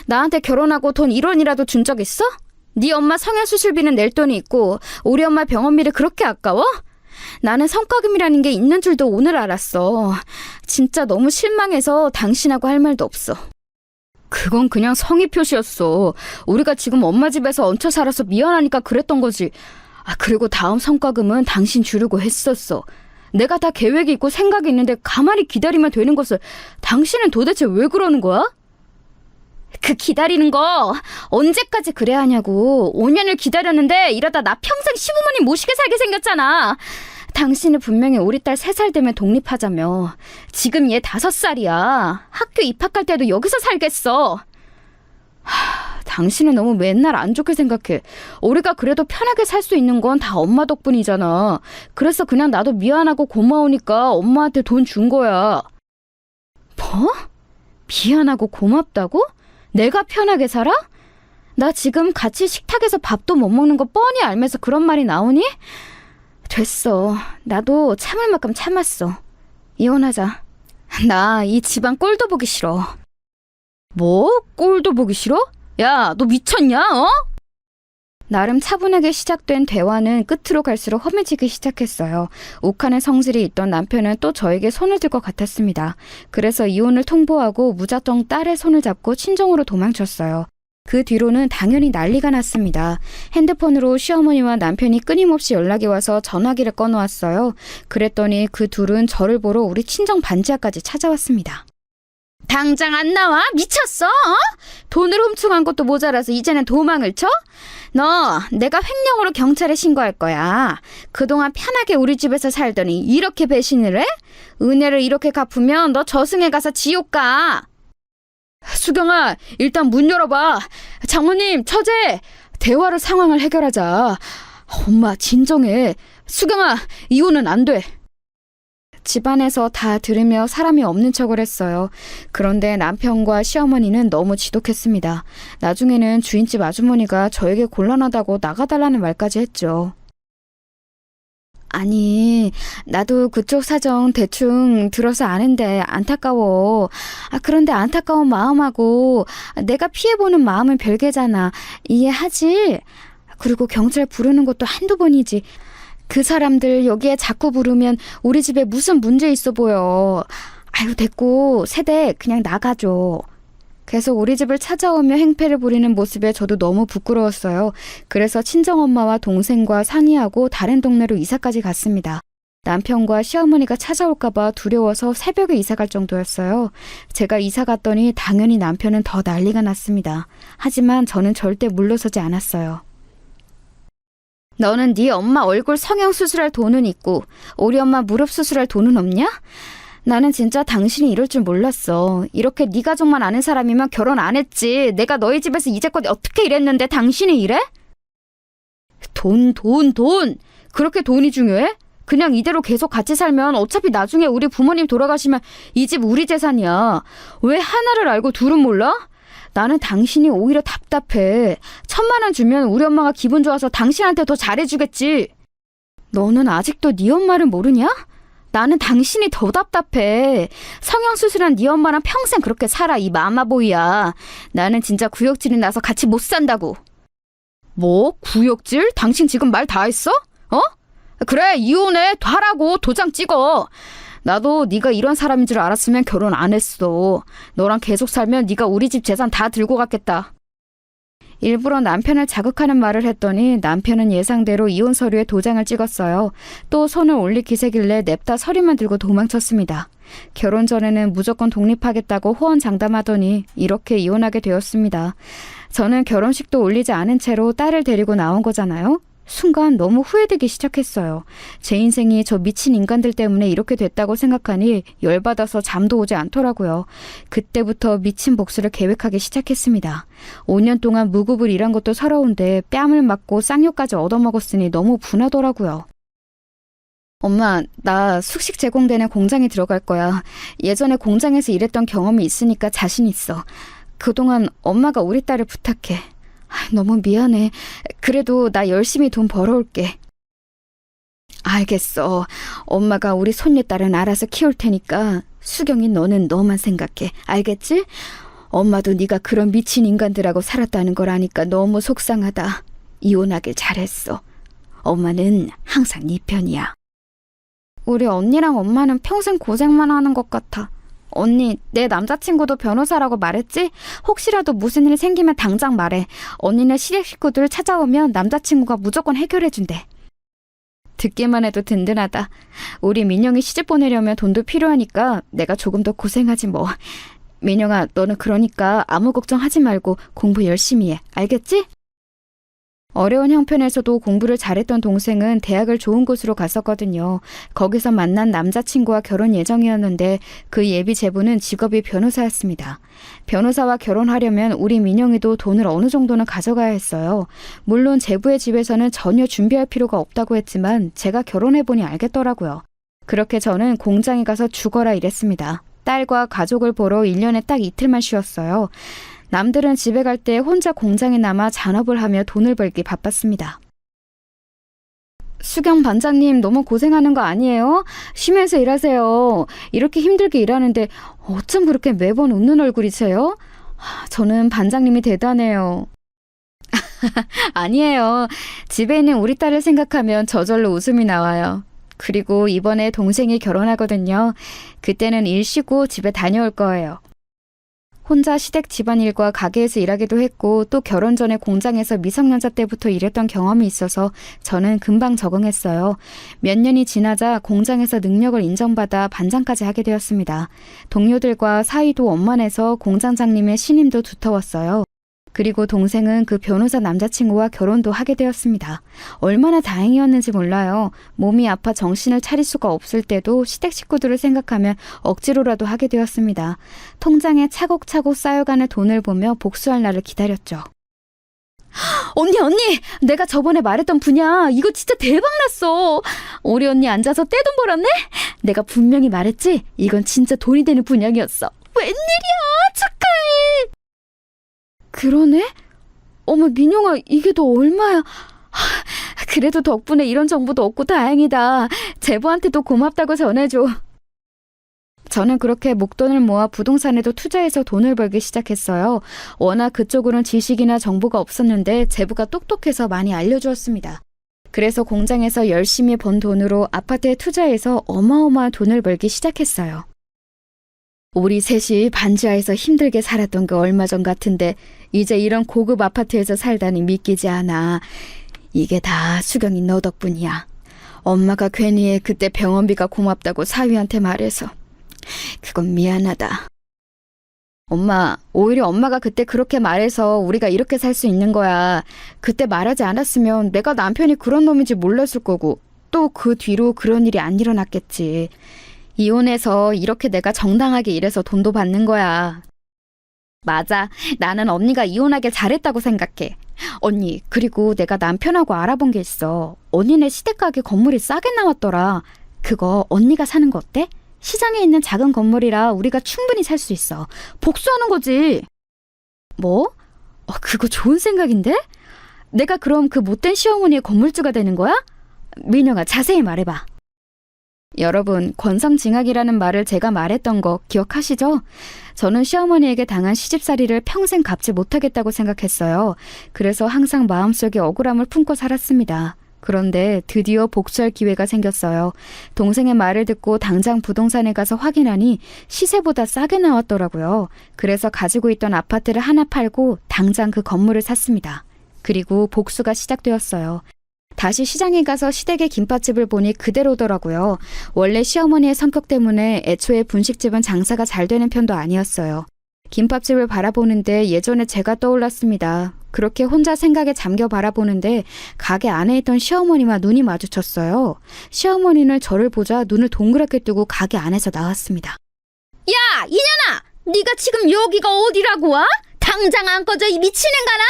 Speaker 2: 나한테 결혼하고 돈 1원이라도 준 적 있어? 네 엄마 성형수술비는 낼 돈이 있고 우리 엄마 병원비를 그렇게 아까워? 나는 성과금이라는 게 있는 줄도 오늘 알았어. 진짜 너무 실망해서 당신하고 할 말도 없어. 그건 그냥 성의 표시였어. 우리가 지금 엄마 집에서 얹혀 살아서 미안하니까 그랬던 거지. 그리고 다음 성과금은 당신 주려고 했었어. 내가 다 계획이 있고 생각이 있는데 가만히 기다리면 되는 것을 당신은 도대체 왜 그러는 거야? 그 기다리는 거 언제까지 그래야 하냐고. 5년을 기다렸는데 이러다 나 평생 시부모님 모시게 살게 생겼잖아. 당신은 분명히 우리 딸 3살 되면 독립하자며. 지금 얘 5살이야. 학교 입학할 때도 여기서 살겠어. 당신은 너무 맨날 안 좋게 생각해. 우리가 그래도 편하게 살 수 있는 건 다 엄마 덕분이잖아. 그래서 그냥 나도 미안하고 고마우니까 엄마한테 돈 준 거야. 뭐? 미안하고 고맙다고? 내가 편하게 살아? 나 지금 같이 식탁에서 밥도 못 먹는 거 뻔히 알면서 그런 말이 나오니? 됐어. 나도 참을 만큼 참았어. 이혼하자. 나 이 집안 꼴도 보기 싫어. 뭐? 꼴도 보기 싫어? 야, 너 미쳤냐? 어? 나름 차분하게 시작된 대화는 끝으로 갈수록 험해지기 시작했어요. 욱하는 성질이 있던 남편은 또 저에게 손을 들 것 같았습니다. 그래서 이혼을 통보하고 무작정 딸의 손을 잡고 친정으로 도망쳤어요. 그 뒤로는 당연히 난리가 났습니다. 핸드폰으로 시어머니와 남편이 끊임없이 연락이 와서 전화기를 꺼놓았어요. 그랬더니 그 둘은 저를 보러 우리 친정 반지하까지 찾아왔습니다. 당장 안 나와? 미쳤어? 어? 돈을 훔쳐간 것도 모자라서 이제는 도망을 쳐? 너 내가 횡령으로 경찰에 신고할 거야. 그동안 편하게 우리 집에서 살더니 이렇게 배신을 해? 은혜를 이렇게 갚으면 너 저승에 가서 지옥 가. 수경아, 일단 문 열어봐. 장모님, 처제, 대화로 상황을 해결하자. 엄마, 진정해. 수경아, 이혼은 안 돼. 집안에서 다 들으며 사람이 없는 척을 했어요. 그런데 남편과 시어머니는 너무 지독했습니다. 나중에는 주인집 아주머니가 저에게 곤란하다고 나가달라는 말까지 했죠. 아니, 나도 그쪽 사정 대충 들어서 아는데 안타까워. 그런데 안타까운 마음하고 내가 피해보는 마음은 별개잖아. 이해하지? 그리고 경찰 부르는 것도 한두 번이지. 그 사람들 여기에 자꾸 부르면 우리 집에 무슨 문제 있어 보여. 아유, 됐고 세대 그냥 나가줘. 계속 우리 집을 찾아오며 행패를 부리는 모습에 저도 너무 부끄러웠어요. 그래서 친정엄마와 동생과 상의하고 다른 동네로 이사까지 갔습니다. 남편과 시어머니가 찾아올까봐 두려워서 새벽에 이사 갈 정도였어요. 제가 이사 갔더니 당연히 남편은 더 난리가 났습니다. 하지만 저는 절대 물러서지 않았어요. 너는 네 엄마 얼굴 성형 수술할 돈은 있고 우리 엄마 무릎 수술할 돈은 없냐? 나는 진짜 당신이 이럴 줄 몰랐어. 이렇게 네 가족만 아는 사람이면 결혼 안 했지. 내가 너희 집에서 이제껏 어떻게 일했는데 당신이 이래? 돈. 그렇게 돈이 중요해? 그냥 이대로 계속 같이 살면 어차피 나중에 우리 부모님 돌아가시면 이 집 우리 재산이야. 왜 하나를 알고 둘은 몰라? 나는 당신이 오히려 답답해. 1,000만 원 주면 우리 엄마가 기분 좋아서 당신한테 더 잘해주겠지. 너는 아직도 네 엄마를 모르냐? 나는 당신이 더 답답해. 성형수술한 네 엄마랑 평생 그렇게 살아, 이 마마보이야. 나는 진짜 구역질이 나서 같이 못 산다고. 뭐? 구역질? 당신 지금 말 다 했어? 어? 그래, 이혼해. 하라고. 도장 찍어. 나도 네가 이런 사람인 줄 알았으면 결혼 안 했어. 너랑 계속 살면 네가 우리 집 재산 다 들고 갔겠다. 일부러 남편을 자극하는 말을 했더니 남편은 예상대로 이혼 서류에 도장을 찍었어요. 또 손을 올릴 기세길래 냅다 서류만 들고 도망쳤습니다. 결혼 전에는 무조건 독립하겠다고 호언장담하더니 이렇게 이혼하게 되었습니다. 저는 결혼식도 올리지 않은 채로 딸을 데리고 나온 거잖아요. 순간 너무 후회되기 시작했어요. 제 인생이 저 미친 인간들 때문에 이렇게 됐다고 생각하니 열받아서 잠도 오지 않더라고요. 그때부터 미친 복수를 계획하기 시작했습니다. 5년 동안 무급을 일한 것도 서러운데 뺨을 맞고 쌍욕까지 얻어먹었으니 너무 분하더라고요. 엄마, 나 숙식 제공되는 공장에 들어갈 거야. 예전에 공장에서 일했던 경험이 있으니까 자신 있어. 그동안 엄마가 우리 딸을 부탁해. 너무 미안해. 그래도 나 열심히 돈 벌어올게. 알겠어. 엄마가 우리 손녀딸은 알아서 키울 테니까 수경이 너는 너만 생각해. 알겠지? 엄마도 네가 그런 미친 인간들하고 살았다는 걸 아니까 너무 속상하다. 이혼하길 잘했어. 엄마는 항상 네 편이야. 우리 언니랑 엄마는 평생 고생만 하는 것 같아. 언니, 내 남자친구도 변호사라고 말했지? 혹시라도 무슨 일 생기면 당장 말해. 언니네 시댁 식구들 찾아오면 남자친구가 무조건 해결해준대. 듣기만 해도 든든하다. 우리 민영이 시집 보내려면 돈도 필요하니까 내가 조금 더 고생하지 뭐. 민영아, 너는 그러니까 아무 걱정하지 말고 공부 열심히 해. 알겠지? 어려운 형편에서도 공부를 잘했던 동생은 대학을 좋은 곳으로 갔었거든요. 거기서 만난 남자친구와 결혼 예정이었는데 그 예비 제부는 직업이 변호사였습니다. 변호사와 결혼하려면 우리 민영이도 돈을 어느 정도는 가져가야 했어요. 물론 제부의 집에서는 전혀 준비할 필요가 없다고 했지만 제가 결혼해보니 알겠더라고요. 그렇게 저는 공장에 가서 죽어라 일했습니다. 딸과 가족을 보러 1년에 딱 이틀만 쉬었어요. 남들은 집에 갈 때 혼자 공장에 남아 잔업을 하며 돈을 벌기 바빴습니다. 수경 반장님 너무 고생하는 거 아니에요? 쉬면서 일하세요. 이렇게 힘들게 일하는데 어쩜 그렇게 매번 웃는 얼굴이세요? 저는 반장님이 대단해요. 아니에요. 집에 있는 우리 딸을 생각하면 저절로 웃음이 나와요. 그리고 이번에 동생이 결혼하거든요. 그때는 일 쉬고 집에 다녀올 거예요. 혼자 시댁 집안일과 가게에서 일하기도 했고 또 결혼 전에 공장에서 미성년자 때부터 일했던 경험이 있어서 저는 금방 적응했어요. 몇 년이 지나자 공장에서 능력을 인정받아 반장까지 하게 되었습니다. 동료들과 사이도 원만해서 공장장님의 신임도 두터웠어요. 그리고 동생은 그 변호사 남자친구와 결혼도 하게 되었습니다. 얼마나 다행이었는지 몰라요. 몸이 아파 정신을 차릴 수가 없을 때도 시댁 식구들을 생각하면 억지로라도 하게 되었습니다. 통장에 차곡차곡 쌓여가는 돈을 보며 복수할 날을 기다렸죠. 언니! 내가 저번에 말했던 분야 이거 진짜 대박났어. 우리 언니 앉아서 떼돈 벌었네? 내가 분명히 말했지? 이건 진짜 돈이 되는 분양이었어. 웬일이야! 축하해! 그러네? 어머 민영아 이게 너 얼마야? 그래도 덕분에 이런 정보도 얻고 다행이다. 제보한테도 고맙다고 전해줘. 저는 그렇게 목돈을 모아 부동산에도 투자해서 돈을 벌기 시작했어요. 워낙 그쪽으로는 지식이나 정보가 없었는데 제보가 똑똑해서 많이 알려주었습니다. 그래서 공장에서 열심히 번 돈으로 아파트에 투자해서 어마어마한 돈을 벌기 시작했어요. 우리 셋이 반지하에서 힘들게 살았던 게 얼마 전 같은데 이제 이런 고급 아파트에서 살다니 믿기지 않아. 이게 다 수경이 너 덕분이야. 엄마가 괜히 그때 병원비가 고맙다고 사위한테 말해서. 그건 미안하다. 엄마, 오히려 엄마가 그때 그렇게 말해서 우리가 이렇게 살 수 있는 거야. 그때 말하지 않았으면 내가 남편이 그런 놈인지 몰랐을 거고 또 그 뒤로 그런 일이 안 일어났겠지. 이혼해서 이렇게 내가 정당하게 일해서 돈도 받는 거야. 맞아. 나는 언니가 이혼하길 잘했다고 생각해. 언니, 그리고 내가 남편하고 알아본 게 있어. 언니네 시댁가게 건물이 싸게 나왔더라. 그거 언니가 사는 거 어때? 시장에 있는 작은 건물이라 우리가 충분히 살 수 있어. 복수하는 거지. 뭐? 그거 좋은 생각인데? 내가 그럼 그 못된 시어머니의 건물주가 되는 거야? 민영아, 자세히 말해봐. 여러분, 권성징악이라는 말을 제가 말했던 거 기억하시죠? 저는 시어머니에게 당한 시집살이를 평생 갚지 못하겠다고 생각했어요. 그래서 항상 마음속에 억울함을 품고 살았습니다. 그런데 드디어 복수할 기회가 생겼어요. 동생의 말을 듣고 당장 부동산에 가서 확인하니 시세보다 싸게 나왔더라고요. 그래서 가지고 있던 아파트를 하나 팔고 당장 그 건물을 샀습니다. 그리고 복수가 시작되었어요. 다시 시장에 가서 시댁의 김밥집을 보니 그대로더라고요. 원래 시어머니의 성격 때문에 애초에 분식집은 장사가 잘 되는 편도 아니었어요. 김밥집을 바라보는데 예전에 제가 떠올랐습니다. 그렇게 혼자 생각에 잠겨 바라보는데 가게 안에 있던 시어머니와 눈이 마주쳤어요. 시어머니는 저를 보자 눈을 동그랗게 뜨고 가게 안에서 나왔습니다. 야, 이년아! 네가 지금 여기가 어디라고 와? 당장 안 꺼져, 이 미친년가나?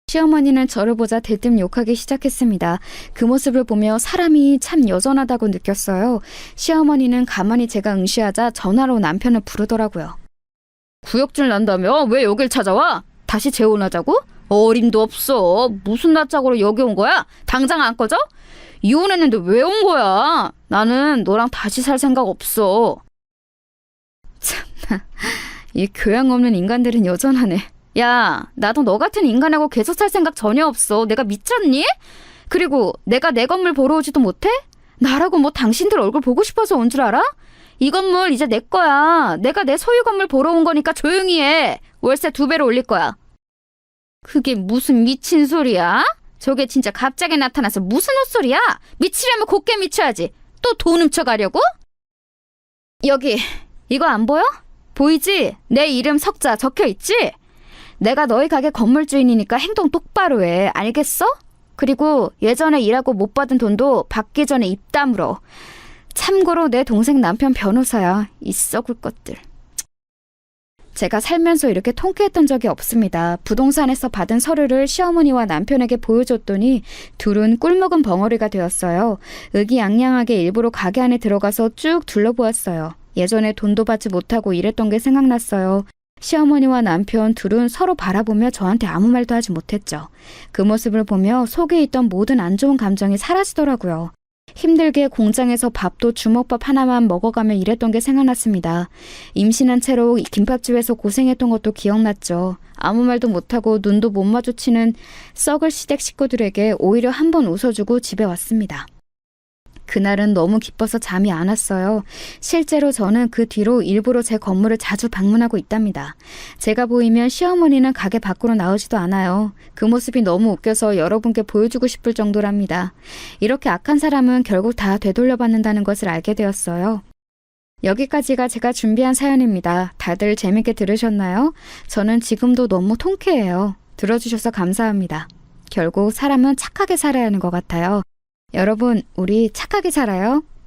Speaker 2: 시어머니는 저를 보자 대뜸 욕하기 시작했습니다. 그 모습을 보며 사람이 참 여전하다고 느꼈어요. 시어머니는 가만히 제가 응시하자 전화로 남편을 부르더라고요. 구역질 난다며? 왜 여길 찾아와? 다시 재혼하자고? 어림도 없어. 무슨 낯짝으로 여기 온 거야? 당장 안 꺼져? 이혼했는데 왜 온 거야? 나는 너랑 다시 살 생각 없어. 참나, 이 교양 없는 인간들은 여전하네. 야, 나도 너 같은 인간하고 계속 살 생각 전혀 없어. 내가 미쳤니? 그리고 내가 내 건물 보러 오지도 못해? 나라고 뭐 당신들 얼굴 보고 싶어서 온 줄 알아? 이 건물 이제 내 거야. 내가 내 소유 건물 보러 온 거니까 조용히 해. 월세 2배로 올릴 거야. 그게 무슨 미친 소리야? 저게 진짜 갑자기 나타나서 무슨 헛소리야? 미치려면 곱게 미쳐야지. 또 돈 훔쳐가려고? 여기, 이거 안 보여? 보이지? 내 이름 석자 적혀있지? 내가 너희 가게 건물주인이니까 행동 똑바로 해. 알겠어? 그리고 예전에 일하고 못 받은 돈도 받기 전에 입 다물어. 참고로 내 동생 남편 변호사야. 이 썩을 것들. 제가 살면서 이렇게 통쾌했던 적이 없습니다. 부동산에서 받은 서류를 시어머니와 남편에게 보여줬더니 둘은 꿀먹은 벙어리가 되었어요. 의기양양하게 일부러 가게 안에 들어가서 쭉 둘러보았어요. 예전에 돈도 받지 못하고 일했던 게 생각났어요. 시어머니와 남편 둘은 서로 바라보며 저한테 아무 말도 하지 못했죠. 그 모습을 보며 속에 있던 모든 안 좋은 감정이 사라지더라고요. 힘들게 공장에서 밥도 주먹밥 하나만 먹어가며 일했던 게 생각났습니다. 임신한 채로 김밥집에서 고생했던 것도 기억났죠. 아무 말도 못하고 눈도 못 마주치는 썩을 시댁 식구들에게 오히려 한 번 웃어주고 집에 왔습니다. 그날은 너무 기뻐서 잠이 안 왔어요. 실제로 저는 그 뒤로 일부러 제 건물을 자주 방문하고 있답니다. 제가 보이면 시어머니는 가게 밖으로 나오지도 않아요. 그 모습이 너무 웃겨서 여러분께 보여주고 싶을 정도랍니다. 이렇게 악한 사람은 결국 다 되돌려받는다는 것을 알게 되었어요. 여기까지가 제가 준비한 사연입니다. 다들 재밌게 들으셨나요? 저는 지금도 너무 통쾌해요. 들어주셔서 감사합니다. 결국 사람은 착하게 살아야 하는 것 같아요. 여러분, 우리 착하게 살아요.